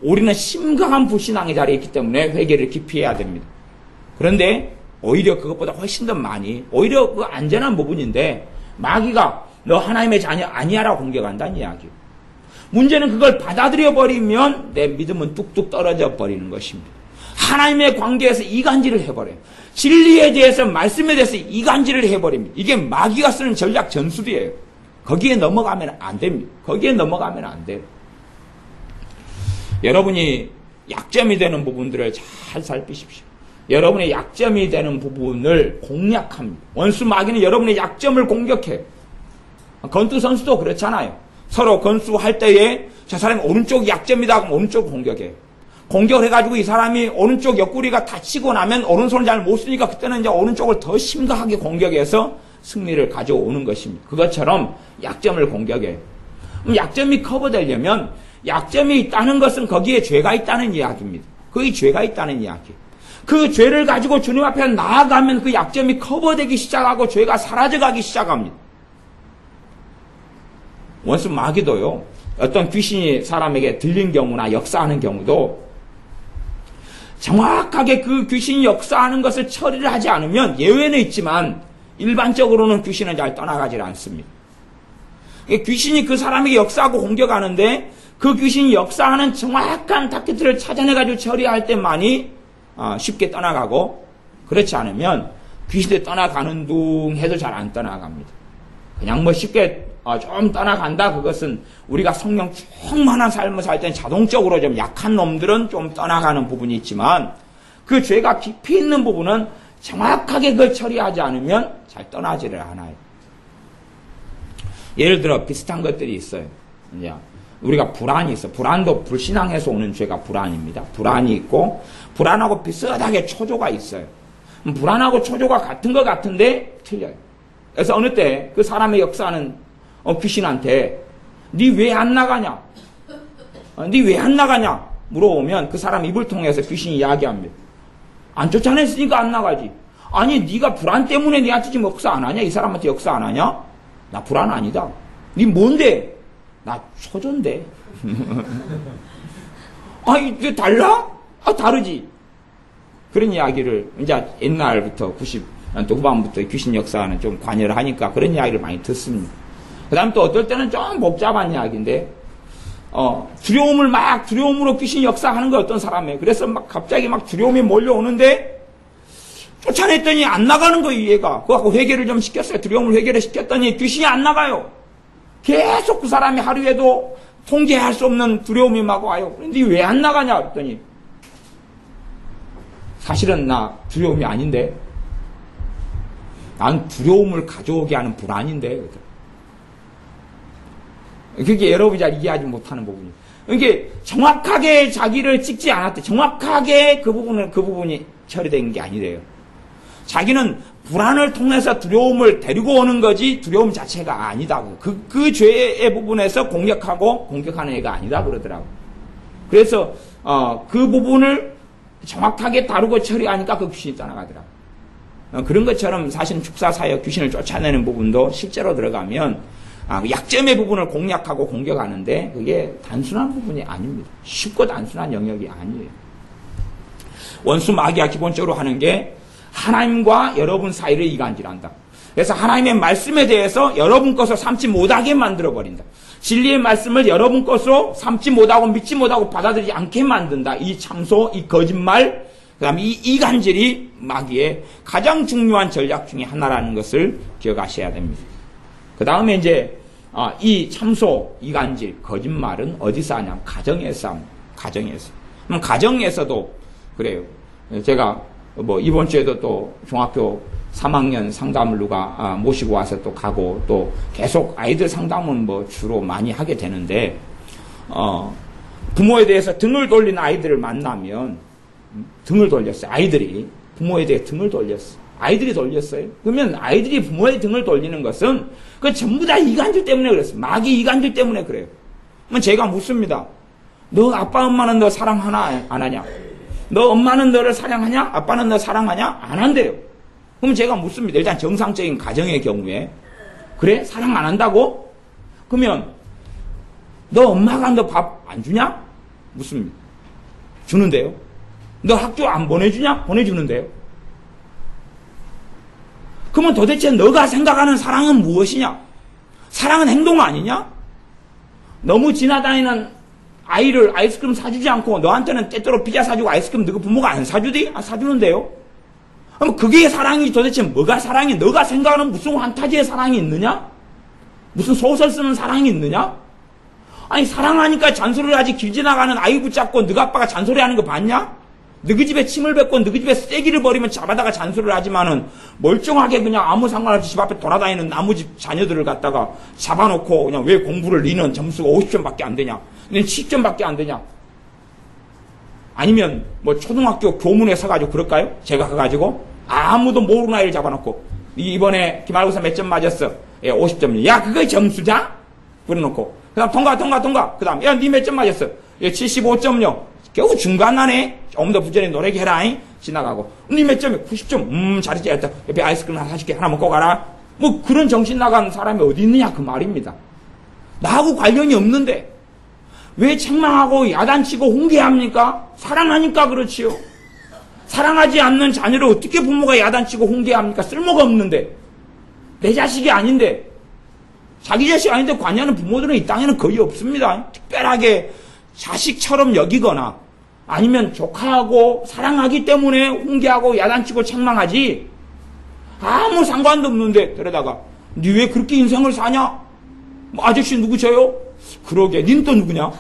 우리는 심각한 불신앙의 자리에 있기 때문에 회개를 깊이 해야 됩니다. 그런데 오히려 그것보다 훨씬 더 많이, 오히려 그 안전한 부분인데 마귀가 너 하나님의 자녀 아니야라고 공격한다는 이야기예요. 문제는 그걸 받아들여 버리면 내 믿음은 뚝뚝 떨어져 버리는 것입니다. 하나님의 관계에서 이간질을 해버려요. 진리에 대해서, 말씀에 대해서 이간질을 해버립니다. 이게 마귀가 쓰는 전략 전술이에요. 거기에 넘어가면 안 됩니다. 거기에 넘어가면 안 돼요. 여러분이 약점이 되는 부분들을 잘 살피십시오. 여러분의 약점이 되는 부분을 공략합니다. 원수 마귀는 여러분의 약점을 공격해요. 권투 선수도 그렇잖아요. 서로 권수할 때에 저 사람이 오른쪽 약점이다 하면 오른쪽 공격해요. 공격을 해가지고 이 사람이 오른쪽 옆구리가 다치고 나면 오른손을 잘 못 쓰니까 그때는 이제 오른쪽을 더 심각하게 공격해서 승리를 가져오는 것입니다. 그것처럼 약점을 공격해요. 약점이 커버되려면 약점이 있다는 것은 거기에 죄가 있다는 이야기입니다. 거기 죄가 있다는 이야기. 그 죄를 가지고 주님 앞에 나아가면 그 약점이 커버되기 시작하고 죄가 사라져가기 시작합니다. 원수 마귀도요, 어떤 귀신이 사람에게 들린 경우나 역사하는 경우도 정확하게 그 귀신이 역사하는 것을 처리를 하지 않으면, 예외는 있지만 일반적으로는 귀신은 잘 떠나가질 않습니다. 귀신이 그 사람에게 역사하고 공격하는데 그 귀신이 역사하는 정확한 타깃을 찾아내가지고 처리할 때만이 쉽게 떠나가고, 그렇지 않으면 귀신이 떠나가는 둥 해도 잘 안 떠나갑니다. 그냥 뭐 쉽게 좀 떠나간다. 그것은 우리가 성령 충만한 삶을 살 때는 자동적으로 좀 약한 놈들은 좀 떠나가는 부분이 있지만, 그 죄가 깊이 있는 부분은 정확하게 그걸 처리하지 않으면 잘 떠나지를 않아요. 예를 들어 비슷한 것들이 있어요. 이제 우리가 불안이 있어. 불안도 불신앙에서 오는 죄가 불안입니다. 불안이 있고, 불안하고 비슷하게 초조가 있어요. 불안하고 초조가 같은 것 같은데 틀려요. 그래서 어느 때 그 사람의 역사는 귀신한테 니 왜 안 나가냐? 니 왜 안 나가냐? 물어보면 그 사람 입을 통해서 귀신이 이야기합니다. 안 쫓아냈으니까 안 나가지. 아니 니가 불안 때문에 니한테 지금 역사 안 하냐? 이 사람한테 역사 안 하냐? 나 불안 아니다. 니 뭔데? 나 초조인데. 아 이게 달라? 다르지. 그런 이야기를 이제 옛날부터 90년대 후반부터 귀신 역사는 좀 관여를 하니까 그런 이야기를 많이 듣습니다. 그 다음 또 어떨 때는 좀 복잡한 이야기인데, 두려움으로 귀신 역사하는 거 어떤 사람이에요. 그래서 막 갑자기 막 두려움이 몰려오는데, 쫓아냈더니 안 나가는 거예요, 얘가. 그거 갖고 회개를 좀 시켰어요. 두려움을 회개를 시켰더니 귀신이 안 나가요. 계속 그 사람이 하루에도 통제할 수 없는 두려움이 막 와요. 그런데 왜 안 나가냐? 그랬더니, 사실은 나 두려움이 아닌데, 난 두려움을 가져오게 하는 불안인데, 그게 여러분이 잘 이해하지 못하는 부분이에요. 이게 정확하게 자기를 찍지 않았대. 정확하게 그 부분이 처리된 게 아니래요. 자기는 불안을 통해서 두려움을 데리고 오는 거지 두려움 자체가 아니다고. 그 죄의 부분에서 공격하는 애가 아니다 그러더라고. 그래서 그 부분을 정확하게 다루고 처리하니까 그 귀신이 떠나가더라고. 그런 것처럼 사실은 축사사역 귀신을 쫓아내는 부분도 실제로 들어가면 약점의 부분을 공략하고 공격하는데 그게 단순한 부분이 아닙니다. 쉽고 단순한 영역이 아니에요. 원수 마귀가 기본적으로 하는 게 하나님과 여러분 사이를 이간질한다. 그래서 하나님의 말씀에 대해서 여러분 것으로 삼지 못하게 만들어버린다. 진리의 말씀을 여러분 것으로 삼지 못하고 믿지 못하고 받아들이지 않게 만든다. 이 참소, 이 거짓말, 그 다음에 이 이간질이 마귀의 가장 중요한 전략 중에 하나라는 것을 기억하셔야 됩니다. 그 다음에 이제 이 참소, 이간질, 거짓말은 어디서 하냐? 가정에서 합니다. 가정에서. 그럼 가정에서도 그래요. 제가 뭐 이번 주에도 또 중학교 3학년 상담을 누가 모시고 와서 또 가고 또 계속 아이들 상담은 뭐 주로 많이 하게 되는데 부모에 대해서 등을 돌리는 아이들을 만나면 등을 돌렸어요. 아이들이 부모에 대해 등을 돌렸어요. 아이들이 돌렸어요. 그러면 아이들이 부모의 등을 돌리는 것은 그 전부 다 이간질 때문에 그랬어요. 마귀 이간질 때문에 그래요. 그러면 제가 묻습니다. 너 아빠 엄마는 너 사랑하나 안 하냐? 너 엄마는 너를 사랑하냐? 아빠는 너 사랑하냐? 안 한대요. 그럼 제가 묻습니다. 일단 정상적인 가정의 경우에 그래? 사랑 안 한다고? 그러면 너 엄마가 너 밥 안 주냐? 묻습니다. 주는데요. 너 학교 안 보내주냐? 보내주는데요. 그러면 도대체 너가 생각하는 사랑은 무엇이냐? 사랑은 행동 아니냐? 너무 지나다니는 아이를 아이스크림 사주지 않고 너한테는 때때로 피자 사주고 아이스크림 너가 부모가 안 사주디? 사주는데요. 그럼 그게 사랑이 도대체 뭐가 사랑이? 너가 생각하는 무슨 환타지의 사랑이 있느냐? 무슨 소설 쓰는 사랑이 있느냐? 아니 사랑하니까 잔소리를 하지 길 지나가는 아이 붙잡고 너가 아빠가 잔소리하는 거 봤냐? 너희 집에 침을 뱉고 너희 집에 쐐기를 버리면 잡아다가 잔소리를 하지만은 멀쩡하게 그냥 아무 상관없이 집 앞에 돌아다니는 나무집 자녀들을 갖다가 잡아놓고 그냥 왜 공부를 니는 점수가 50점밖에 안 되냐? 너는 10점밖에 안 되냐? 아니면 뭐 초등학교 교문에 서가지고 그럴까요? 제가 가가지고 아무도 모르는 아이를 잡아놓고 이번에 기말고사 몇 점 맞았어? 예, 50점. 야 그게 점수냐? 그래놓고 그 다음 통과. 그 다음 야 니 몇 점 맞았어? 예, 75점요. 겨우 중간난에 조금 더 부지런히 노래게 해라. 지나가고 니 몇 점이야? 90점. 잘했지. 옆에 아이스크림 하나 사줄게. 하나 먹고 가라. 뭐 그런 정신 나간 사람이 어디 있느냐 그 말입니다. 나하고 관련이 없는데 왜 책망하고 야단치고 훈계합니까? 사랑하니까 그렇지요. 사랑하지 않는 자녀를 어떻게 부모가 야단치고 훈계합니까? 쓸모가 없는데 내 자식이 아닌데 자기 자식 아닌데 관여하는 부모들은 이 땅에는 거의 없습니다. 특별하게 자식처럼 여기거나 아니면 조카하고 사랑하기 때문에 훈계하고 야단치고 책망하지 아무 상관도 없는데 그러다가 니 왜 그렇게 인생을 사냐? 뭐 아저씨 누구셔요? 그러게 닌 또 누구냐?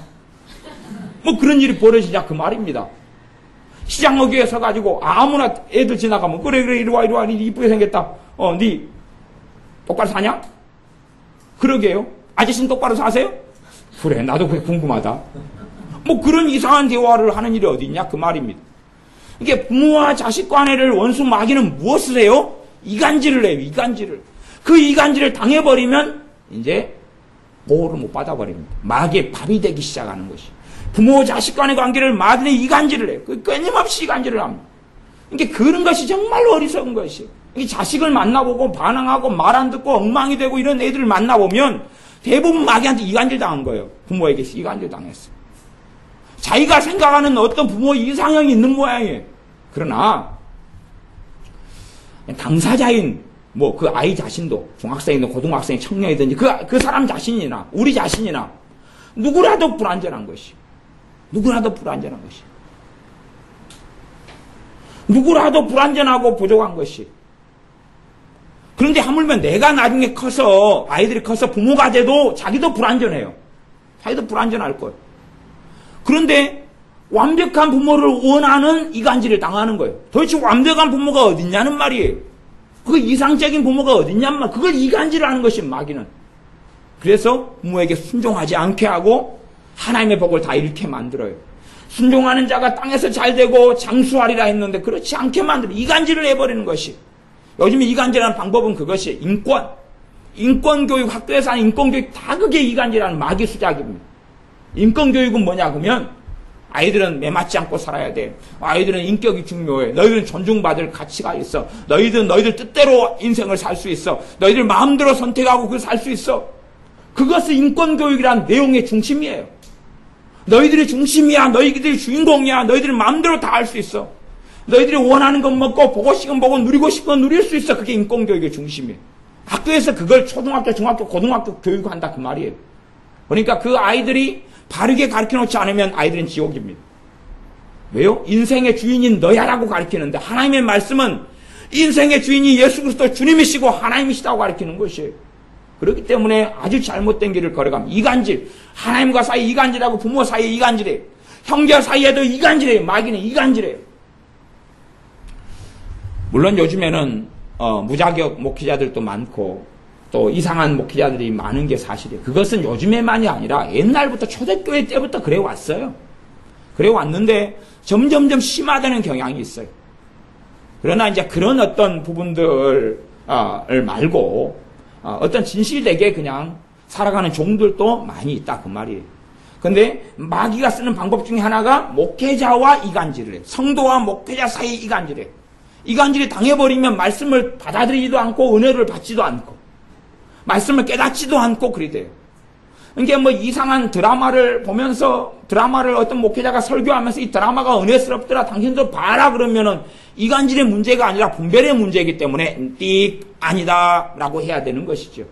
뭐 그런 일이 벌어지냐 그 말입니다. 시장 어귀에 서가지고 아무나 애들 지나가면 그래 이리 와 니 이쁘게 생겼다. 니 똑바로 사냐? 그러게요. 아저씨는 똑바로 사세요? 그래 나도 그게 궁금하다. 뭐 그런 이상한 대화를 하는 일이 어디 있냐 그 말입니다. 이게 부모와 자식 관계를 원수 마귀는 무엇을 해요? 이간질을 해요. 이간질을. 그 이간질을 당해버리면 이제 보호를 못 받아버립니다. 마귀의 밥이 되기 시작하는 것이. 부모 자식 간의 관계를 마귀는 이간질을 해요. 끊임없이 이간질을 합니다. 이게 그런 것이 정말 어리석은 것이에요. 이 자식을 만나보고 반항하고 말 안 듣고 엉망이 되고 이런 애들을 만나보면 대부분 마귀한테 이간질 당한 거예요. 부모에게 이간질 당했어요. 자기가 생각하는 어떤 부모의 이상형이 있는 모양이에요. 그러나 당사자인 뭐 그 아이 자신도 중학생이든 고등학생, 청년이든지 그 사람 자신이나 우리 자신이나 누구라도 불안전한 것이. 누구라도 불안전한 것이. 누구라도 불안전하고 부족한 것이. 그런데 하물며 내가 나중에 커서 아이들이 커서 부모가 돼도 자기도 불안전해요. 자기도 불안전할 거예요. 그런데 완벽한 부모를 원하는 이간질을 당하는 거예요. 도대체 완벽한 부모가 어딨냐는 말이에요. 그 이상적인 부모가 어딨냐는 말. 그걸 이간질을 하는 것이 마귀는. 그래서 부모에게 순종하지 않게 하고 하나님의 복을 다 잃게 만들어요. 순종하는 자가 땅에서 잘 되고 장수하리라 했는데 그렇지 않게 만들어 이간질을 해버리는 것이. 요즘 이간질하는 방법은 그것이 인권교육, 학교에서 하는 인권교육 다 그게 이간질하는 마귀 수작입니다. 인권교육은 뭐냐 그러면 아이들은 매맞지 않고 살아야 돼. 아이들은 인격이 중요해. 너희들은 존중받을 가치가 있어. 너희들 뜻대로 인생을 살 수 있어. 너희들 마음대로 선택하고 그걸 살 수 있어. 그것은 인권교육이란 내용의 중심이에요. 너희들이 중심이야. 너희들이 주인공이야. 너희들이 마음대로 다 할 수 있어. 너희들이 원하는 건 먹고 보고 싶은 건 보고 누리고 싶은 건 누릴 수 있어. 그게 인권교육의 중심이에요. 학교에서 그걸 초등학교, 중학교, 고등학교 교육한다 그 말이에요. 그러니까 그 아이들이 바르게 가르쳐놓지 않으면 아이들은 지옥입니다. 왜요? 인생의 주인인 너야라고 가르치는데 하나님의 말씀은 인생의 주인이 예수 그리스도 주님이시고 하나님이시다고 가르치는 것이에요. 그렇기 때문에 아주 잘못된 길을 걸어가면 이간질, 하나님과 사이 이간질하고 부모 사이 이간질이에요. 형제 사이에도 이간질이에요. 마귀는 이간질이에요. 물론 요즘에는 무자격 목회자들도 많고 또 이상한 목회자들이 많은 게 사실이에요. 그것은 요즘에만이 아니라 옛날부터 초대교회 때부터 그래 왔어요. 그래 왔는데 점점점 심화되는 경향이 있어요. 그러나 이제 그런 어떤 부분들을 말고 어떤 진실되게 그냥 살아가는 종들도 많이 있다 그 말이에요. 근데 마귀가 쓰는 방법 중에 하나가 목회자와 이간질을 해요. 성도와 목회자 사이에 이간질을 해요. 이간질이 당해버리면 말씀을 받아들이지도 않고 은혜를 받지도 않고 말씀을 깨닫지도 않고 그리 돼요. 그러니까 뭐 이상한 드라마를 보면서 드라마를 어떤 목회자가 설교하면서 이 드라마가 은혜스럽더라 당신도 봐라 그러면은 이간질의 문제가 아니라 분별의 문제이기 때문에 띡 아니다 라고 해야 되는 것이죠.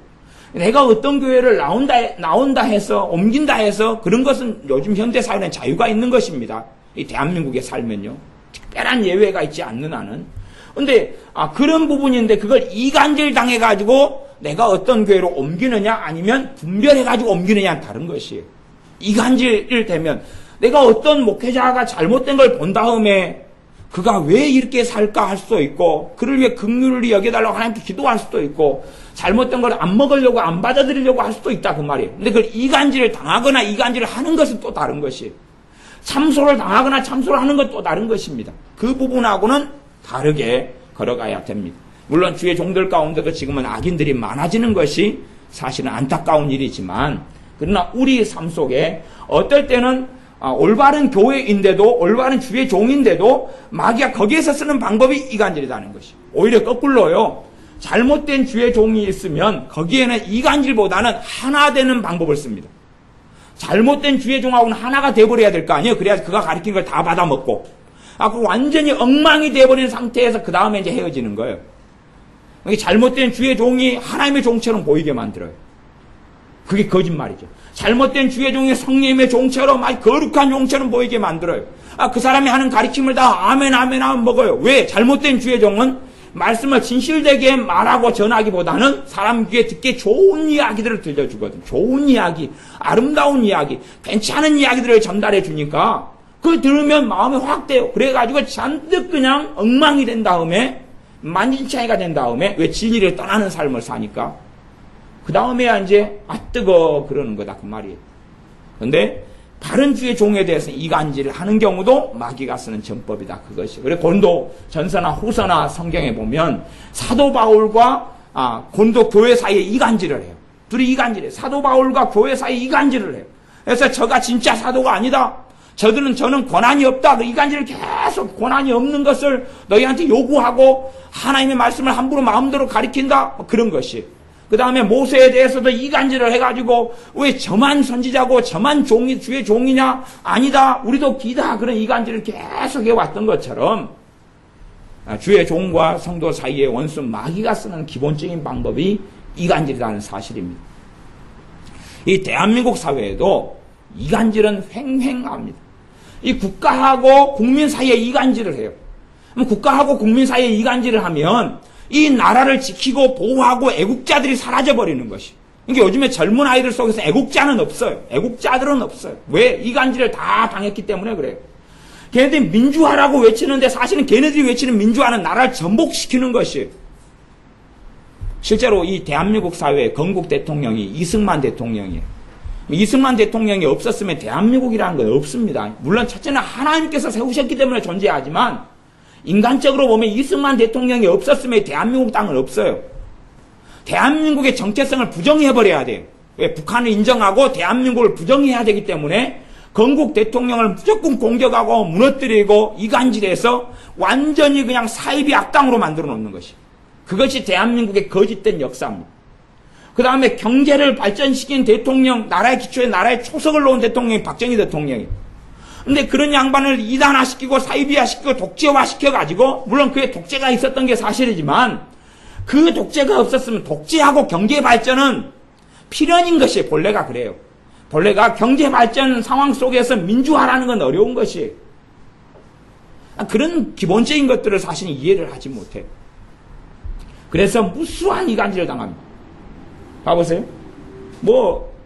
내가 어떤 교회를 나온다 해서 옮긴다 해서 그런 것은 요즘 현대사회는 자유가 있는 것입니다. 이 대한민국에 살면요. 특별한 예외가 있지 않는 한은. 근데 그런 부분인데 그걸 이간질 당해가지고 내가 어떤 교회로 옮기느냐 아니면 분별해가지고 옮기느냐는 다른 것이에요. 이간질 되면 내가 어떤 목회자가 잘못된 걸 본 다음에 그가 왜 이렇게 살까 할 수도 있고 그를 위해 긍휼히 여겨달라고 하나님께 기도할 수도 있고 잘못된 걸 안 먹으려고 안 받아들이려고 할 수도 있다 그 말이에요. 근데 그걸 이간질을 당하거나 이간질을 하는 것은 또 다른 것이에요. 참소를 당하거나 참소를 하는 건 또 다른 것입니다. 그 부분하고는 다르게 걸어가야 됩니다. 물론 주의 종들 가운데도 지금은 악인들이 많아지는 것이 사실은 안타까운 일이지만 그러나 우리 삶 속에 어떨 때는 올바른 교회인데도 올바른 주의 종인데도 마귀가 거기에서 쓰는 방법이 이간질이라는 것이 오히려 거꾸로요. 잘못된 주의 종이 있으면 거기에는 이간질보다는 하나 되는 방법을 씁니다. 잘못된 주의 종하고는 하나가 돼버려야 될 거 아니에요. 그래야 그가 가르친 걸 다 받아먹고 그 완전히 엉망이 돼버린 상태에서 그 다음에 이제 헤어지는 거예요. 잘못된 주의 종이 하나님의 종처럼 보이게 만들어요. 그게 거짓말이죠. 잘못된 주의 종이 성령의 종처럼 거룩한 종처럼 보이게 만들어요. 그 사람이 하는 가르침을 다 아멘 아멘 하면 먹어요. 왜? 잘못된 주의 종은 말씀을 진실되게 말하고 전하기보다는 사람 귀에 듣기 좋은 이야기들을 들려주거든. 좋은 이야기, 아름다운 이야기, 괜찮은 이야기들을 전달해 주니까 그걸 들으면 마음이 확 돼요. 그래가지고 잔뜩 그냥 엉망이 된 다음에 만진창이가 된 다음에 왜 진리를 떠나는 삶을 사니까 그 다음에야 이제 뜨거 그러는 거다 그 말이에요. 그런데 바른 주의 종에 대해서 이간질을 하는 경우도 마귀가 쓰는 전법이다 그것이. 그래 고린도 전서나 후서나 성경에 보면 사도 바울과 고린도 교회 사이에 이간질을 해요. 둘이 이간질해요. 사도 바울과 교회 사이에 이간질을 해요. 그래서 저가 진짜 사도가 아니다. 저는 권한이 없다. 그 이간질을 계속 권한이 없는 것을 너희한테 요구하고 하나님의 말씀을 함부로 마음대로 가리킨다. 그런 것이. 그 다음에 모세에 대해서도 이간질을 해가지고 왜 저만 선지자고 저만 주의 종이냐? 아니다. 우리도 기다. 그런 이간질을 계속 해왔던 것처럼 주의 종과 성도 사이의 원수 마귀가 쓰는 기본적인 방법이 이간질이라는 사실입니다. 이 대한민국 사회에도 이간질은 횡행합니다. 이 국가하고 국민 사이에 이간질을 해요. 그럼 국가하고 국민 사이에 이간질을 하면 이 나라를 지키고 보호하고 애국자들이 사라져버리는 것이. 그러니까 요즘에 젊은 아이들 속에서 애국자는 없어요. 애국자들은 없어요. 왜? 이간질을 다 당했기 때문에 그래요. 걔네들이 민주화라고 외치는데 사실은 걔네들이 외치는 민주화는 나라를 전복시키는 것이에요. 실제로 이 대한민국 사회의 건국 대통령이 이승만 대통령이에요. 이승만 대통령이 없었으면 대한민국이라는 건 없습니다. 물론 첫째는 하나님께서 세우셨기 때문에 존재하지만 인간적으로 보면 이승만 대통령이 없었으면 대한민국 땅은 없어요. 대한민국의 정체성을 부정해버려야 돼요. 왜? 북한을 인정하고 대한민국을 부정해야 되기 때문에 건국 대통령을 무조건 공격하고 무너뜨리고 이간질해서 완전히 그냥 사이비 악당으로 만들어 놓는 것이. 그것이 대한민국의 거짓된 역사입니다. 그 다음에 경제를 발전시킨 대통령, 나라의 기초에 나라의 초석을 놓은 대통령이 박정희 대통령이에요. 근데 그런 양반을 이단화시키고 사이비화시키고 독재화시켜가지고 물론 그의 독재가 있었던 게 사실이지만 그 독재가 없었으면 독재하고 경제 발전은 필연인 것이에요. 본래가 그래요. 본래가 경제 발전 상황 속에서 민주화라는 건 어려운 것이에요. 그런 기본적인 것들을 사실은 이해를 하지 못해요. 그래서 무수한 이간질을 당합니다. 봐보세요.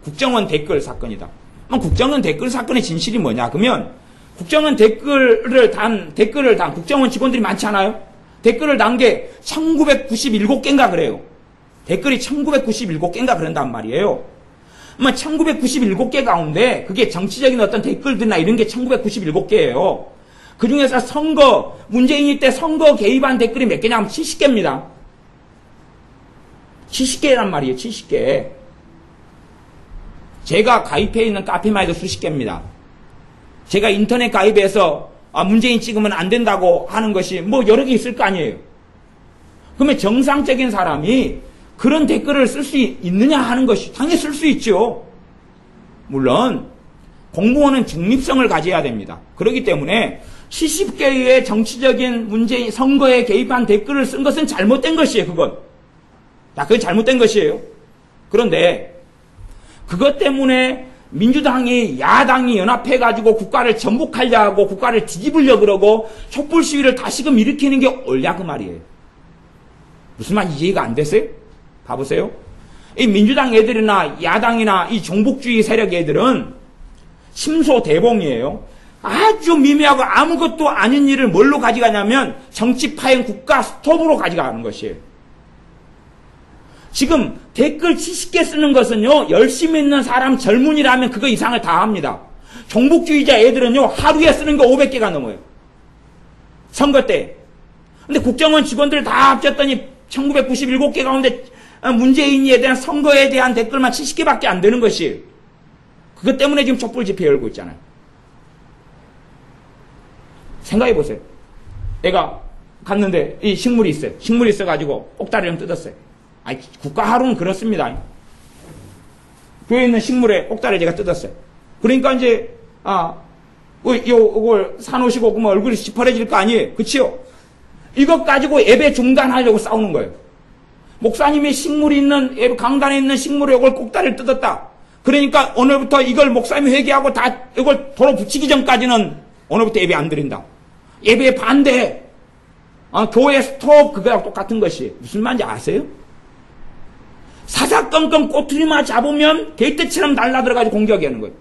국정원 댓글 사건이다. 국정원 댓글 사건의 진실이 뭐냐? 그러면 국정원 댓글을 단 국정원 직원들이 많지 않아요? 댓글을 단 게 1997개인가 그래요. 댓글이 1997개인가 그런단 말이에요. 1997개 가운데 그게 정치적인 어떤 댓글들이나 이런 게 1997개예요. 그 중에서 선거, 문재인이 때 선거 개입한 댓글이 몇 개냐면 70개입니다. 70개란 말이에요. 70개. 제가 가입해 있는 카페만 해도 수십 개입니다. 제가 인터넷 가입해서 문재인 찍으면 안 된다고 하는 것이 뭐 여러 개 있을 거 아니에요. 그러면 정상적인 사람이 그런 댓글을 쓸 수 있느냐 하는 것이 당연히 쓸 수 있죠. 물론 공무원은 중립성을 가져야 됩니다. 그렇기 때문에 70개의 정치적인 문재인 선거에 개입한 댓글을 쓴 것은 잘못된 것이에요. 그건 잘못된 것이에요. 그런데 그것 때문에 민주당이 야당이 연합해가지고 국가를 전복하려 하고 국가를 뒤집으려 그러고 촛불 시위를 다시금 일으키는 게 옳냐 그 말이에요. 무슨 말 이해가 안 됐어요? 봐보세요. 이 민주당 애들이나 야당이나 이 종북주의 세력 애들은 심소대봉이에요. 아주 미미하고 아무것도 아닌 일을 뭘로 가져가냐면 정치 파행 국가 스톱으로 가져가는 것이에요. 지금 댓글 70개 쓰는 것은요, 열심히 있는 사람 젊은이라면 그거 이상을 다 합니다. 종북주의자 애들은요, 하루에 쓰는 거 500개가 넘어요. 선거 때. 근데 국정원 직원들 다 합쳤더니 1997개 가운데 문재인에 대한 선거에 대한 댓글만 70개밖에 안 되는 것이에요. 그것 때문에 지금 촛불 집회 열고 있잖아요. 생각해 보세요. 내가 갔는데 이 식물이 있어요. 식물이 있어가지고 꼭다리를 뜯었어요. 국가 하루는 그렇습니다. 교회에 있는 식물에 꼭다리 제가 뜯었어요. 그러니까 이제 이걸 사놓으시고 그러면 얼굴이 시퍼래질 거 아니에요. 그치요? 이것 가지고 예배 중단하려고 싸우는 거예요. 목사님이 식물이 있는 강단에 있는 식물에 이걸 꼭다리를 뜯었다. 그러니까 오늘부터 이걸 목사님이 회개하고 다 이걸 도로 붙이기 전까지는 오늘부터 예배 안 드린다. 예배에 반대. 교회 스톱 그거랑 똑같은 것이 무슨 말인지 아세요? 사사건건 꼬투리만 잡으면 게이트처럼 날라들어가지고 공격하는 거예요.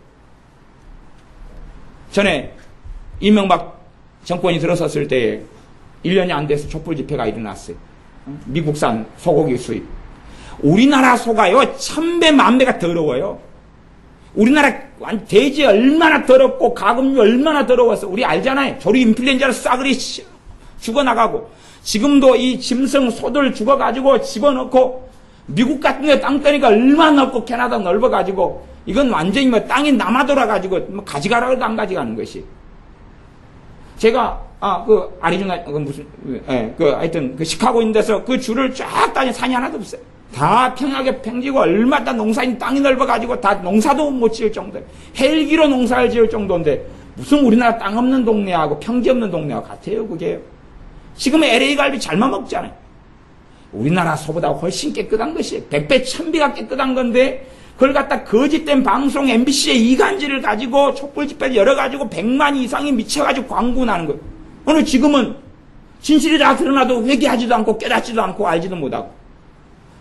전에 이명박 정권이 들어섰을 때 1년이 안 돼서 촛불 집회가 일어났어요. 미국산 소고기 수입. 우리나라 소가요 1000배 10,000배가 더러워요. 우리나라 돼지 얼마나 더럽고 가금류 얼마나 더러워서 우리 알잖아요. 조류 인플루엔자로 싸그리 죽어나가고 지금도 이 짐승 소들 죽어가지고 집어넣고 미국 같은 데 땅덩이가 얼마나 넓고 캐나다 넓어가지고 이건 완전히 땅이 남아돌아가지고 가져가라고도 안 가져가는 것이. 제가 아리조나 하여튼 시카고 있는 데서 그 줄을 쫙 다니 산이 하나도 없어요. 다 평하게 팽지고 얼마나 농사인 땅이 넓어가지고 다 농사도 못 지을 정도. 헬기로 농사를 지을 정도인데 무슨 우리나라 땅 없는 동네하고 평지 없는 동네하고 같아요 그게. 지금 LA 갈비 잘만 먹잖아요. 우리나라 소보다 훨씬 깨끗한 것이에요. 100배 1000배가 깨끗한 건데 그걸 갖다 거짓된 방송 MBC의 이간질을 가지고 촛불 집회를 열어가지고 100만 이상이 미쳐가지고 광고나는 거예요. 오늘 지금은 진실이 다 드러나도 회개하지도 않고 깨닫지도 않고 알지도 못하고.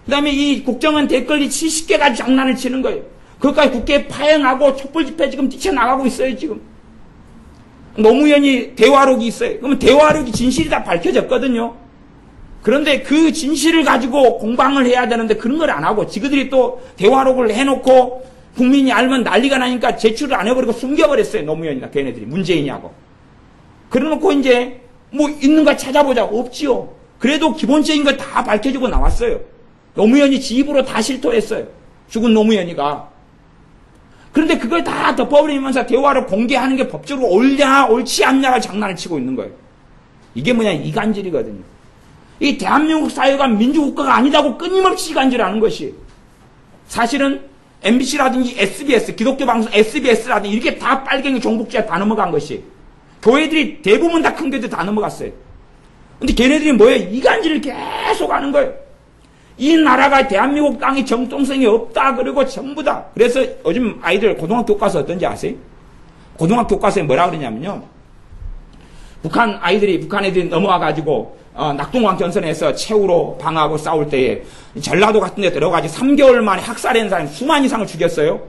그 다음에 이 국정원 댓글이 70개가 장난을 치는 거예요. 그것까지 국회에 파행하고 촛불 집회 지금 뛰쳐나가고 있어요 지금. 노무현이 대화록이 있어요. 그러면 대화록이 진실이 다 밝혀졌거든요. 그런데 그 진실을 가지고 공방을 해야 되는데 그런 걸 안 하고 지그들이 또 대화록을 해놓고 국민이 알면 난리가 나니까 제출을 안 해버리고 숨겨버렸어요. 노무현이나 걔네들이 문재인이하고. 그래놓고 이제 뭐 있는가 찾아보자. 없지요. 그래도 기본적인 거 다 밝혀주고 나왔어요. 노무현이 지 입으로 다 실토했어요. 죽은 노무현이가. 그런데 그걸 다 덮어버리면서 대화를 공개하는 게 법적으로 옳냐 옳지 않냐가 장난을 치고 있는 거예요. 이게 뭐냐 이간질이거든요. 이 대한민국 사회가 민주국가가 아니다고 끊임없이 이간질하는 것이. 사실은 MBC라든지 SBS, 기독교 방송 SBS라든지 이렇게 다 빨갱이 종북주의에 다 넘어간 것이. 교회들이 대부분 다 큰 교회들 다 넘어갔어요. 근데 걔네들이 뭐예요? 이간질을 계속 하는 거예요. 이 나라가 대한민국 땅이 정통성이 없다 그리고 전부 다. 그래서 요즘 아이들 고등학교 교과서 어떤지 아세요? 고등학교 교과서에 뭐라 그러냐면요. 북한 애들이 넘어와가지고 낙동강 전선에서 최후로 방하고 싸울 때에 전라도 같은 데 들어가지고 3개월 만에 학살한 사람 수만 이상을 죽였어요.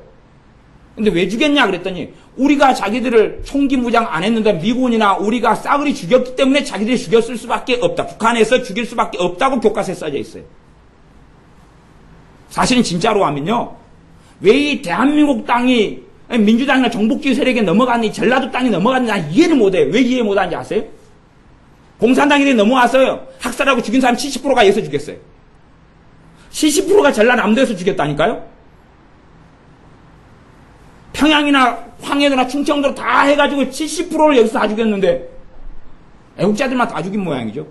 근데 왜 죽였냐 그랬더니 우리가 자기들을 총기 무장 안 했는데 미군이나 우리가 싸그리 죽였기 때문에 자기들이 죽였을 수밖에 없다. 북한에서 죽일 수밖에 없다고 교과서에 써져 있어요. 사실은 진짜로 하면요. 왜 이 대한민국 땅이 민주당이나 정복주의 세력에 넘어갔니? 전라도 땅이 넘어갔니? 난 이해를 못해요. 왜 이해 못하는지 아세요? 공산당이 넘어왔어요. 학살하고 죽인 사람 70%가 여기서 죽였어요. 70%가 전라남도에서 죽였다니까요. 평양이나 황해도나 충청도 다 해가지고 70%를 여기서 다 죽였는데 애국자들만 다 죽인 모양이죠.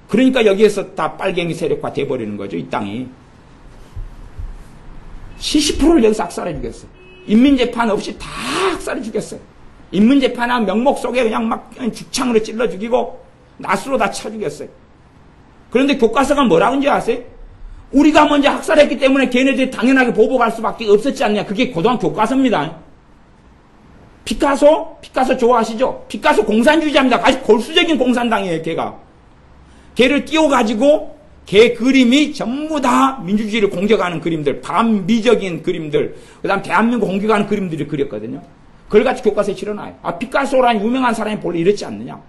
그러니까 여기에서 다 빨갱이 세력화 돼버리는 거죠. 이 땅이. 70%를 여기서 학살해 죽였어요. 인민재판 없이 다 학살해 죽였어요. 인민재판한 명목 속에 그냥 막 죽창으로 찔러 죽이고 낫으로 다 쳐 죽였어요. 그런데 교과서가 뭐라고 하는지 아세요? 우리가 먼저 학살했기 때문에 걔네들이 당연하게 보복할 수밖에 없었지 않냐. 그게 고등학교 교과서입니다. 피카소 좋아하시죠? 피카소 공산주의자입니다. 아주 골수적인 공산당이에요, 걔가. 걔를 띄워가지고 걔 그림이 전부 다 민주주의를 공격하는 그림들, 반미적인 그림들, 그 다음 대한민국 공격하는 그림들을 그렸거든요. 그걸 같이 교과서에 실어놔요. 아, 피카소라는 유명한 사람이 본래 이랬지 않느냐.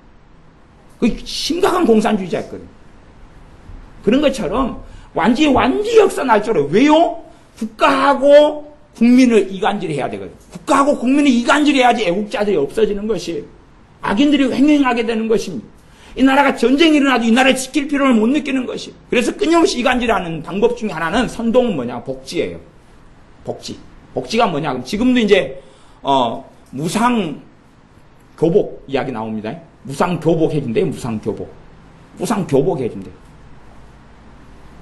그 심각한 공산주의자였거든요. 그런 것처럼 완전히 역사 날 줄 알아요. 왜요? 국가하고 국민을 이간질해야 되거든요. 국가하고 국민을 이간질해야지 애국자들이 없어지는 것이 악인들이 횡행하게 되는 것입니다. 이 나라가 전쟁이 일어나도 이 나라를 지킬 필요를 못 느끼는 것이. 그래서 끊임없이 이간질하는 방법 중에 하나는 선동은 뭐냐? 복지예요. 복지가 뭐냐? 그럼 지금도 이제 무상 교복 이야기 나옵니다. 무상 교복 해준대요. 무상 교복 해준대요.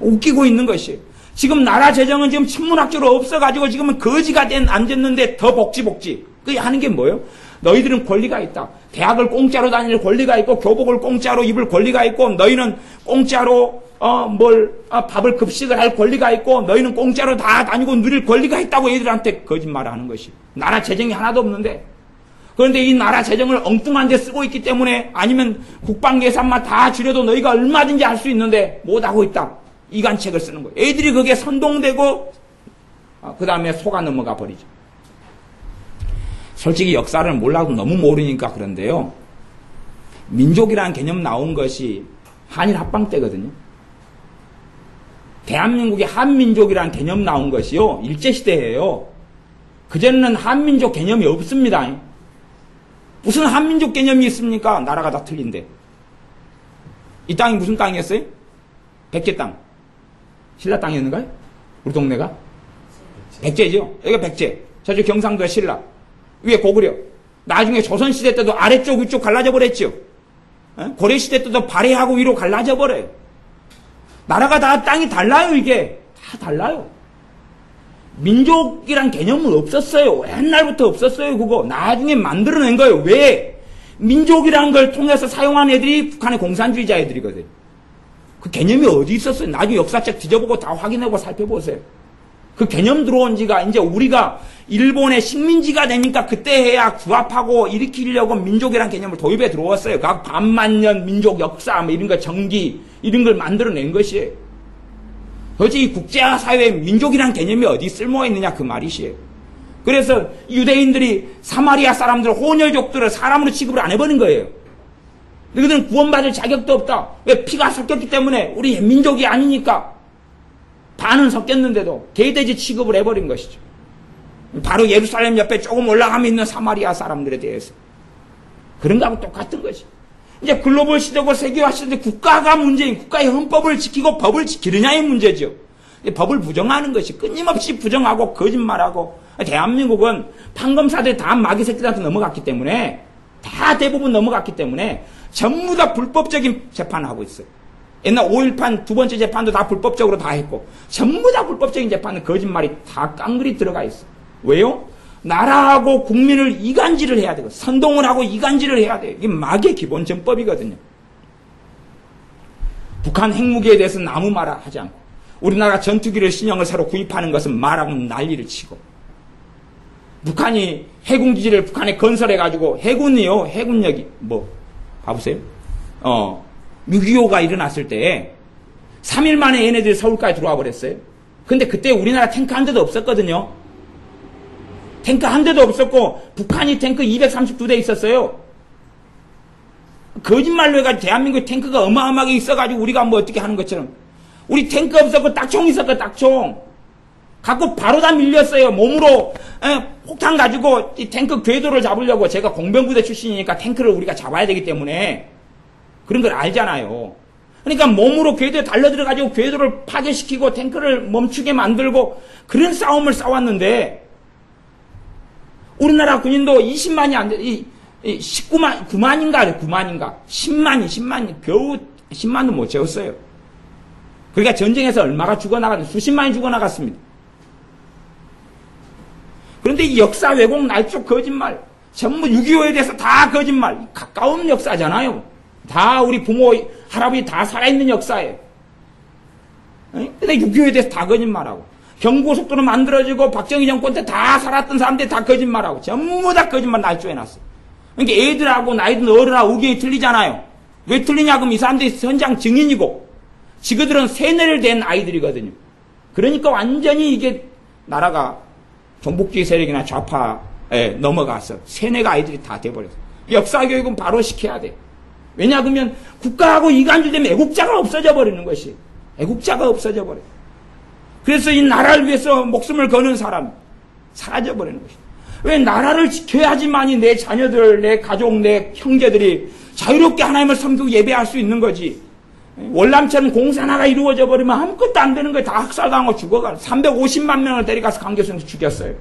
웃기고 있는 것이. 지금 나라 재정은 지금 천문학적으로 없어가지고 지금은 거지가 앉았는데 더 복지. 그 하는 게 뭐예요? 너희들은 권리가 있다. 대학을 공짜로 다닐 권리가 있고 교복을 공짜로 입을 권리가 있고 너희는 공짜로 밥을 급식을 할 권리가 있고 너희는 공짜로 다 다니고 누릴 권리가 있다고 얘들한테 거짓말을 하는 것이. 나라 재정이 하나도 없는데. 그런데 이 나라 재정을 엉뚱한 데 쓰고 있기 때문에 아니면 국방 예산만 다 줄여도 너희가 얼마든지 할 수 있는데 못하고 있다. 이간책을 쓰는 거예요. 애들이 그게 선동되고 그 다음에 속아 넘어가 버리죠. 솔직히 역사를 몰라도 너무 모르니까 그런데요. 민족이라는 개념 나온 것이 한일 합방 때거든요. 대한민국의 한민족이라는 개념 나온 것이요. 일제시대예요. 그전에는 한민족 개념이 없습니다. 무슨 한민족 개념이 있습니까? 나라가 다 틀린데. 이 땅이 무슨 땅이었어요? 백제 땅. 신라 땅이었는가요? 우리 동네가? 백제죠. 여기가 백제. 저쪽 경상도가 신라. 위에 고구려. 나중에 조선시대 때도 아래쪽 위쪽 갈라져 버렸죠. 고려시대 때도 발해하고 위로 갈라져 버려요. 나라가 다 땅이 달라요. 이게 다 달라요. 민족이란 개념은 없었어요. 옛날부터 없었어요. 그거 나중에 만들어낸 거예요. 왜? 민족이란 걸 통해서 사용한 애들이 북한의 공산주의자 애들이거든요. 그 개념이 어디 있었어요? 나중에 역사책 뒤져보고 다 확인하고 살펴보세요. 그 개념 들어온 지가 이제 우리가 일본의 식민지가 되니까 그때 해야 구합하고 일으키려고 민족이라는 개념을 도입해 들어왔어요. 각 반만년 민족 역사 뭐 이런 거 정기 이런 걸 만들어낸 것이에요. 도대체 이 국제사회에 민족이라는 개념이 어디 쓸모가 있느냐 그 말이시에요. 그래서 유대인들이 사마리아 사람들 혼혈족들을 사람으로 취급을 안 해버린 거예요. 너희들은 구원받을 자격도 없다. 왜? 피가 섞였기 때문에 우리 민족이 아니니까. 반은 섞였는데도 개돼지 취급을 해버린 것이죠. 바로 예루살렘 옆에 조금 올라가면 있는 사마리아 사람들에 대해서. 그런 거하고 똑같은 것이. 이제 글로벌 시대고 세계화 시대 국가가 문제인 국가의 헌법을 지키고 법을 지키느냐의 문제죠. 법을 부정하는 것이 끊임없이 부정하고 거짓말하고 대한민국은 판검사들 다 마귀 새끼들한테 넘어갔기 때문에 다 대부분 넘어갔기 때문에 전부 다 불법적인 재판을 하고 있어요. 옛날 5.18 두 번째 재판도 다 불법적으로 다 했고 전부 다 불법적인 재판은 거짓말이 다 깡그리 들어가 있어. 왜요? 나라하고 국민을 이간질을 해야 되고 선동을 하고 이간질을 해야 돼요. 이게 마귀의 기본 전법이거든요. 북한 핵무기에 대해서는 아무 말 하지 않고 우리나라 전투기를 신형을 새로 구입하는 것은 말하고 난리를 치고 북한이 해군기지를 북한에 건설해가지고 해군이요. 해군력이 뭐 봐보세요. 6.25가 일어났을 때 3일 만에 얘네들이 서울까지 들어와 버렸어요. 근데 그때 우리나라 탱크 한 대도 없었거든요. 탱크 한 대도 없었고 북한이 탱크 232대 있었어요. 거짓말로 해가지고 대한민국에 탱크가 어마어마하게 있어가지고 우리가 뭐 어떻게 하는 것처럼. 우리 탱크 없었고 딱총 있었고 딱총. 갖고 바로 다 밀렸어요. 몸으로 폭탄 가지고 이 탱크 궤도를 잡으려고. 제가 공병부대 출신이니까 탱크를 우리가 잡아야 되기 때문에 그런 걸 알잖아요. 그러니까 몸으로 궤도에 달려들어가지고 궤도를 파괴시키고 탱크를 멈추게 만들고 그런 싸움을 싸웠는데 우리나라 군인도 20만이 안 돼. 9만인가 10만이 겨우 10만도 못 채웠어요. 그러니까 전쟁에서 얼마가 죽어나갔는데 수십만이 죽어나갔습니다. 그런데 이 역사 왜곡 날조 거짓말 전부 6.25에 대해서 다 거짓말. 가까운 역사잖아요. 다 우리 부모 할아버지 다 살아있는 역사예요. 근데 6.25에 대해서 다 거짓말하고 경부고속도로 만들어지고 박정희 정권 때 다 살았던 사람들이 다 거짓말하고 전부 다 거짓말 날조해놨어요. 그러니까 애들하고 나이든 어른하고 의견이 틀리잖아요. 왜 틀리냐 그럼 이 사람들이 현장 증인이고 지그들은 세뇌를 된 아이들이거든요. 그러니까 완전히 이게 나라가 종북주의 세력이나 좌파에 넘어가서 세뇌가 아이들이 다 돼버렸어요. 역사교육은 바로 시켜야 돼. 왜냐 그러면 국가하고 이간질 되면 애국자가 없어져 버리는 것이. 애국자가 없어져 버려요. 그래서 이 나라를 위해서 목숨을 거는 사람 사라져 버리는 것이. 왜 나라를 지켜야지만이 내 자녀들, 내 가족, 내 형제들이 자유롭게 하나님을 섬기고 예배할 수 있는 거지. 월남처럼 공사 하나가 이루어져 버리면 아무것도 안 되는 거예요. 다 학살당하고 죽어가. 350만 명을 데려가서 강교수님도 죽였어요.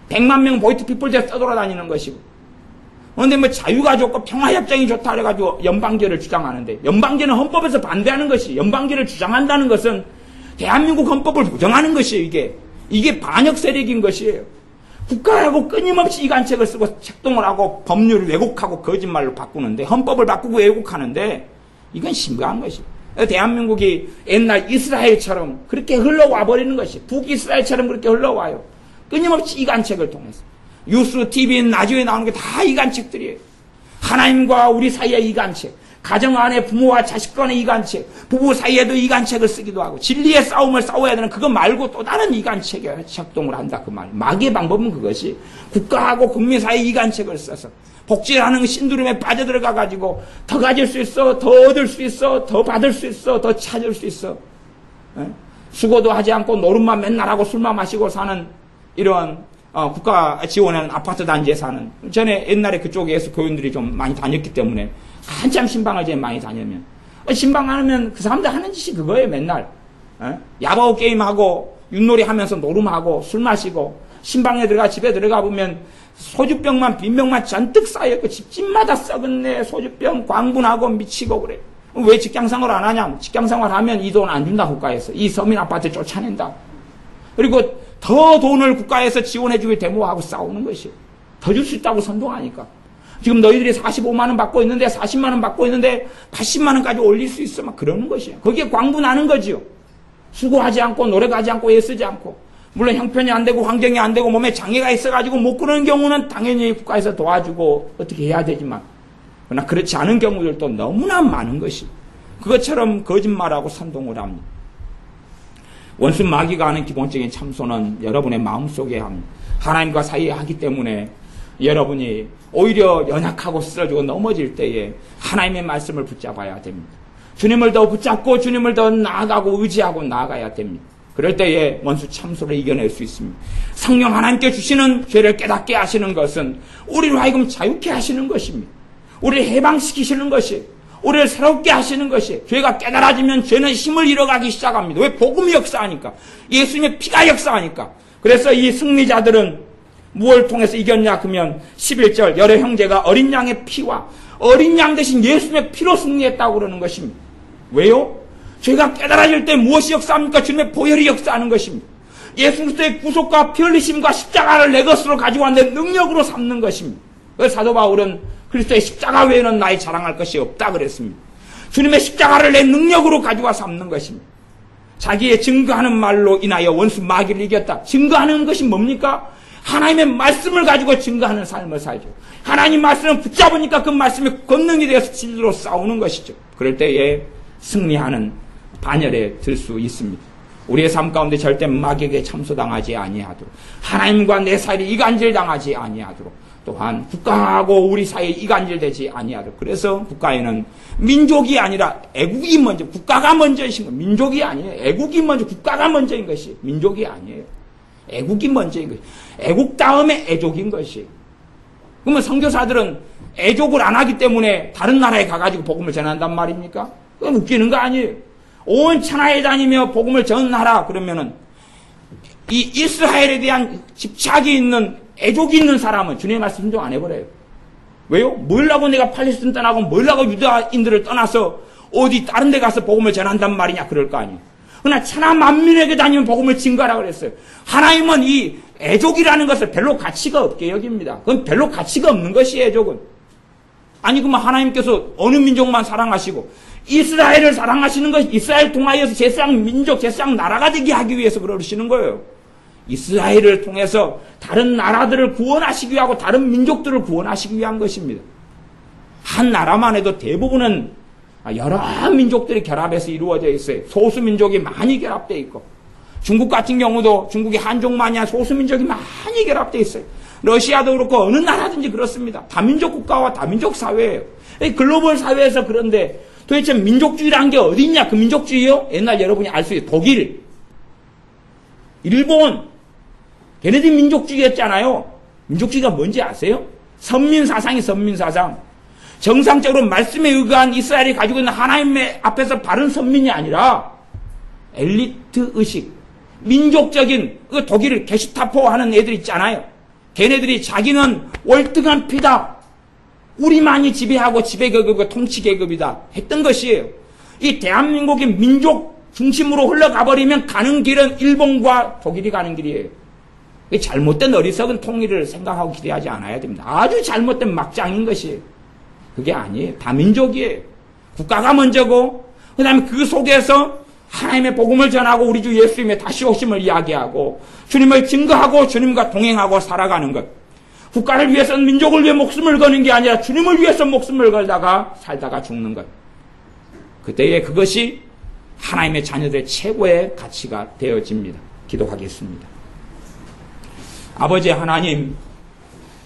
100만 명 보이트 피플대에 떠돌아다니는 것이고. 그런데 뭐 자유가 좋고 평화협정이 좋다 그래가지고 연방제를 주장하는데 연방제는 헌법에서 반대하는 것이. 연방제를 주장한다는 것은 대한민국 헌법을 부정하는 것이에요. 이게 반역 세력인 것이에요. 국가하고 끊임없이 이간책을 쓰고 책동을 하고 법률을 왜곡하고 거짓말로 바꾸는데 헌법을 바꾸고 왜곡하는데 이건 심각한 것이에요. 대한민국이 옛날 이스라엘처럼 그렇게 흘러와 버리는 것이 북이스라엘처럼 그렇게 흘러와요. 끊임없이 이간책을 통해서. 뉴스, TV, 라디오에 나오는 게 다 이간책들이에요. 하나님과 우리 사이의 이간책. 가정 안에 부모와 자식 간의 이간책, 부부 사이에도 이간책을 쓰기도 하고 진리의 싸움을 싸워야 되는 그거 말고 또 다른 이간책에 작동을 한다 그 말. 마귀의 방법은 그것이 국가하고 국민 사이에 이간책을 써서 복지라는 신두름에 빠져들어가 가지고 더 가질 수 있어, 더 얻을 수 있어, 더 받을 수 있어, 더 찾을 수 있어. 수고도 하지 않고 노름만 맨날 하고 술만 마시고 사는 이런 국가 지원하는 아파트 단지에 사는. 전에 옛날에 그쪽에서 교인들이 좀 많이 다녔기 때문에 한참 신방을 제일 많이 다니면 신방 안 하면 그 사람들 하는 짓이 그거예요. 맨날 야바오 게임하고 윷놀이 하면서 노름하고 술 마시고 신방에 들어가 집에 들어가 보면 소주병만 빈병만 잔뜩 쌓여있고 집마다 썩은 소주병 광분하고 미치고 그래. 왜 직장생활 안 하냐. 직장생활 하면 이 돈 안 준다 국가에서. 이 서민 아파트 쫓아낸다. 그리고 더 돈을 국가에서 지원해주고 데모하고 싸우는 것이에요. 더 줄 수 있다고 선동하니까. 지금 너희들이 45만 원 받고 있는데 40만 원 받고 있는데 80만 원까지 올릴 수 있어. 막 그러는 것이에요. 거기에 광분하는 거지요. 수고하지 않고 노력하지 않고 애쓰지 않고. 물론 형편이 안 되고 환경이 안 되고 몸에 장애가 있어가지고 못 그러는 경우는 당연히 국가에서 도와주고 어떻게 해야 되지만 그러나 그렇지 않은 경우들도 너무나 많은 것이 그것처럼 거짓말하고 선동을 합니다. 원수 마귀가 하는 기본적인 참소는 여러분의 마음속에 합니다. 하나님과 사이에 하기 때문에 여러분이 오히려 연약하고 쓰러지고 넘어질 때에 하나님의 말씀을 붙잡아야 됩니다. 주님을 더 붙잡고 주님을 더 나아가고 의지하고 나아가야 됩니다. 그럴 때에 원수 참소를 이겨낼 수 있습니다. 성령 하나님께 주시는 죄를 깨닫게 하시는 것은 우리를 하여금 자유케 하시는 것입니다. 우리를 해방시키시는 것이, 우리를 새롭게 하시는 것이. 죄가 깨달아지면 죄는 힘을 잃어가기 시작합니다. 왜? 복음이 역사하니까. 예수님의 피가 역사하니까. 그래서 이 승리자들은 무엇을 통해서 이겼냐 그러면 11절 여러 형제가 어린 양의 피와 어린 양 대신 예수님의 피로 승리했다고 그러는 것입니다. 왜요? 죄가 깨달아질 때 무엇이 역사합니까? 주님의 보혈이 역사하는 것입니다. 예수 그리스도의 구속과 피 흘리심과 십자가를 내 것으로 가지고 왔는데 능력으로 삼는 것입니다. 그래서 사도 바울은 그리스도의 십자가 외에는 나의 자랑할 것이 없다 그랬습니다. 주님의 십자가를 내 능력으로 가지고 삼는 것입니다. 자기의 증거하는 말로 인하여 원수 마귀를 이겼다. 증거하는 것이 뭡니까? 하나님의 말씀을 가지고 증거하는 삶을 살죠. 하나님 말씀을 붙잡으니까 그 말씀이 권능이 되어서 진리로 싸우는 것이죠. 그럴 때에 승리하는 반열에 들 수 있습니다. 우리의 삶 가운데 절대 마귀에게 참소당하지 아니하도록, 하나님과 내 사이에 이간질당하지 아니하도록, 또한 국가하고 우리 사이에 이간질되지 아니하도록. 그래서 국가에는 민족이 아니라 애국이 먼저, 국가가 먼저이신 거. 민족이 아니에요. 애국이 먼저, 국가가 먼저인 것이 민족이 아니에요. 애국이 먼저인 것이. 애국 다음에 애족인 것이. 그러면 선교사들은 애족을 안 하기 때문에 다른 나라에 가가지고 복음을 전한단 말입니까? 그건 웃기는 거 아니에요. 온 천하에 다니며 복음을 전하라 그러면은 이 이스라엘에 대한 집착이 있는, 애족이 있는 사람은 주님의 말씀 순종 안 해버려요. 왜요? 뭘라고 내가 팔레스틴 떠나고 뭘라고 유다인들을 떠나서 어디 다른 데 가서 복음을 전한단 말이냐 그럴 거 아니에요. 그러나 천하 만민에게 다니면 복음을 증거하라 그랬어요. 하나님은 이 애족이라는 것을 별로 가치가 없게 여깁니다. 그건 별로 가치가 없는 것이에요, 애족은. 아니 그러면 하나님께서 어느 민족만 사랑하시고 이스라엘을 사랑하시는 것이, 이스라엘 통하여서 제사장 민족, 제사장 나라가 되게 하기 위해서 그러시는 거예요. 이스라엘을 통해서 다른 나라들을 구원하시기 위하고 다른 민족들을 구원하시기 위한 것입니다. 한 나라만 해도 대부분은 여러 민족들이 결합해서 이루어져 있어요. 소수민족이 많이 결합되어 있고, 중국 같은 경우도 중국의 한족만이 아니라 소수민족이 많이 결합되어 있어요. 러시아도 그렇고 어느 나라든지 그렇습니다. 다민족 국가와 다민족 사회예요. 글로벌 사회에서. 그런데 도대체 민족주의라는 게 어디 있냐? 그 민족주의요? 옛날 여러분이 알 수 있어요. 독일, 일본, 걔네들이 민족주의였잖아요. 민족주의가 뭔지 아세요? 선민사상이 선민사상. 정상적으로 말씀에 의거한 이스라엘이 가지고 있는 하나님의 앞에서 바른 선민이 아니라 엘리트 의식, 민족적인, 그 독일 게슈타포 하는 애들 있잖아요. 걔네들이 자기는 월등한 피다, 우리만이 지배하고 지배계급과 통치계급이다 했던 것이에요. 이 대한민국이 민족 중심으로 흘러가버리면 가는 길은 일본과 독일이 가는 길이에요. 잘못된 어리석은 통일을 생각하고 기대하지 않아야 됩니다. 아주 잘못된 막장인 것이에요. 그게 아니에요. 다민족이에요. 국가가 먼저고, 그 다음에 그 속에서 하나님의 복음을 전하고 우리 주 예수님의 다시 오심을 이야기하고 주님을 증거하고 주님과 동행하고 살아가는 것. 국가를 위해서는 민족을 위해 목숨을 거는 게 아니라 주님을 위해서 목숨을 걸다가 살다가 죽는 것. 그때에 그것이 하나님의 자녀들의 최고의 가치가 되어집니다. 기도하겠습니다. 아버지 하나님,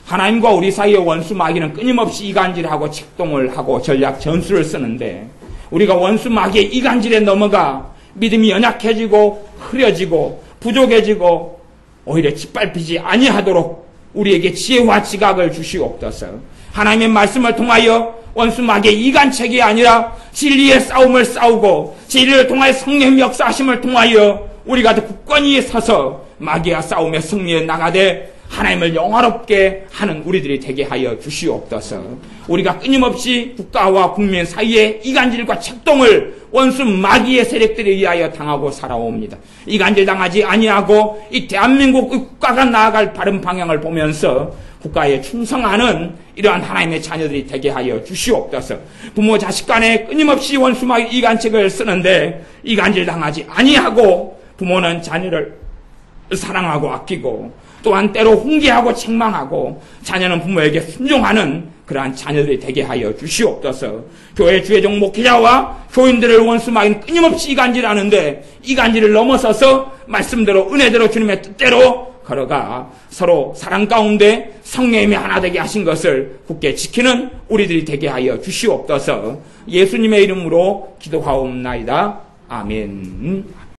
하나님과 우리 사이의 원수 마귀는 끊임없이 이간질하고 책동을 하고 전략 전술을 쓰는데, 우리가 원수 마귀의 이간질에 넘어가 믿음이 연약해지고 흐려지고 부족해지고 오히려 짓밟히지 아니하도록 우리에게 지혜와 지각을 주시옵소서. 하나님의 말씀을 통하여 원수 마귀의 이간책이 아니라 진리의 싸움을 싸우고 진리를 통하여 성령의 역사하심을 통하여 우리가 더 굳건히 서서 마귀와 싸움에 승리해 나가되 하나님을 영화롭게 하는 우리들이 되게 하여 주시옵소서. 우리가 끊임없이 국가와 국민 사이에 이간질과 책동을 원수 마귀의 세력들에 의하여 당하고 살아옵니다. 이간질 당하지 아니하고 이 대한민국 국가가 나아갈 바른 방향을 보면서 국가에 충성하는 이러한 하나님의 자녀들이 되게 하여 주시옵소서. 부모 자식 간에 끊임없이 원수 마귀 이간책을 쓰는데 이간질 당하지 아니하고 부모는 자녀를 사랑하고 아끼고 또한 때로 훈계하고 책망하고 자녀는 부모에게 순종하는 그러한 자녀들이 되게 하여 주시옵소서. 교회 주의종 목회자와 교인들을 원수 마귀는 끊임없이 이간질하는데 이간질을 넘어서서 말씀대로 은혜대로 주님의 뜻대로 걸어가 서로 사랑 가운데 성령님이 하나 되게 하신 것을 굳게 지키는 우리들이 되게 하여 주시옵소서. 예수님의 이름으로 기도하옵나이다. 아멘.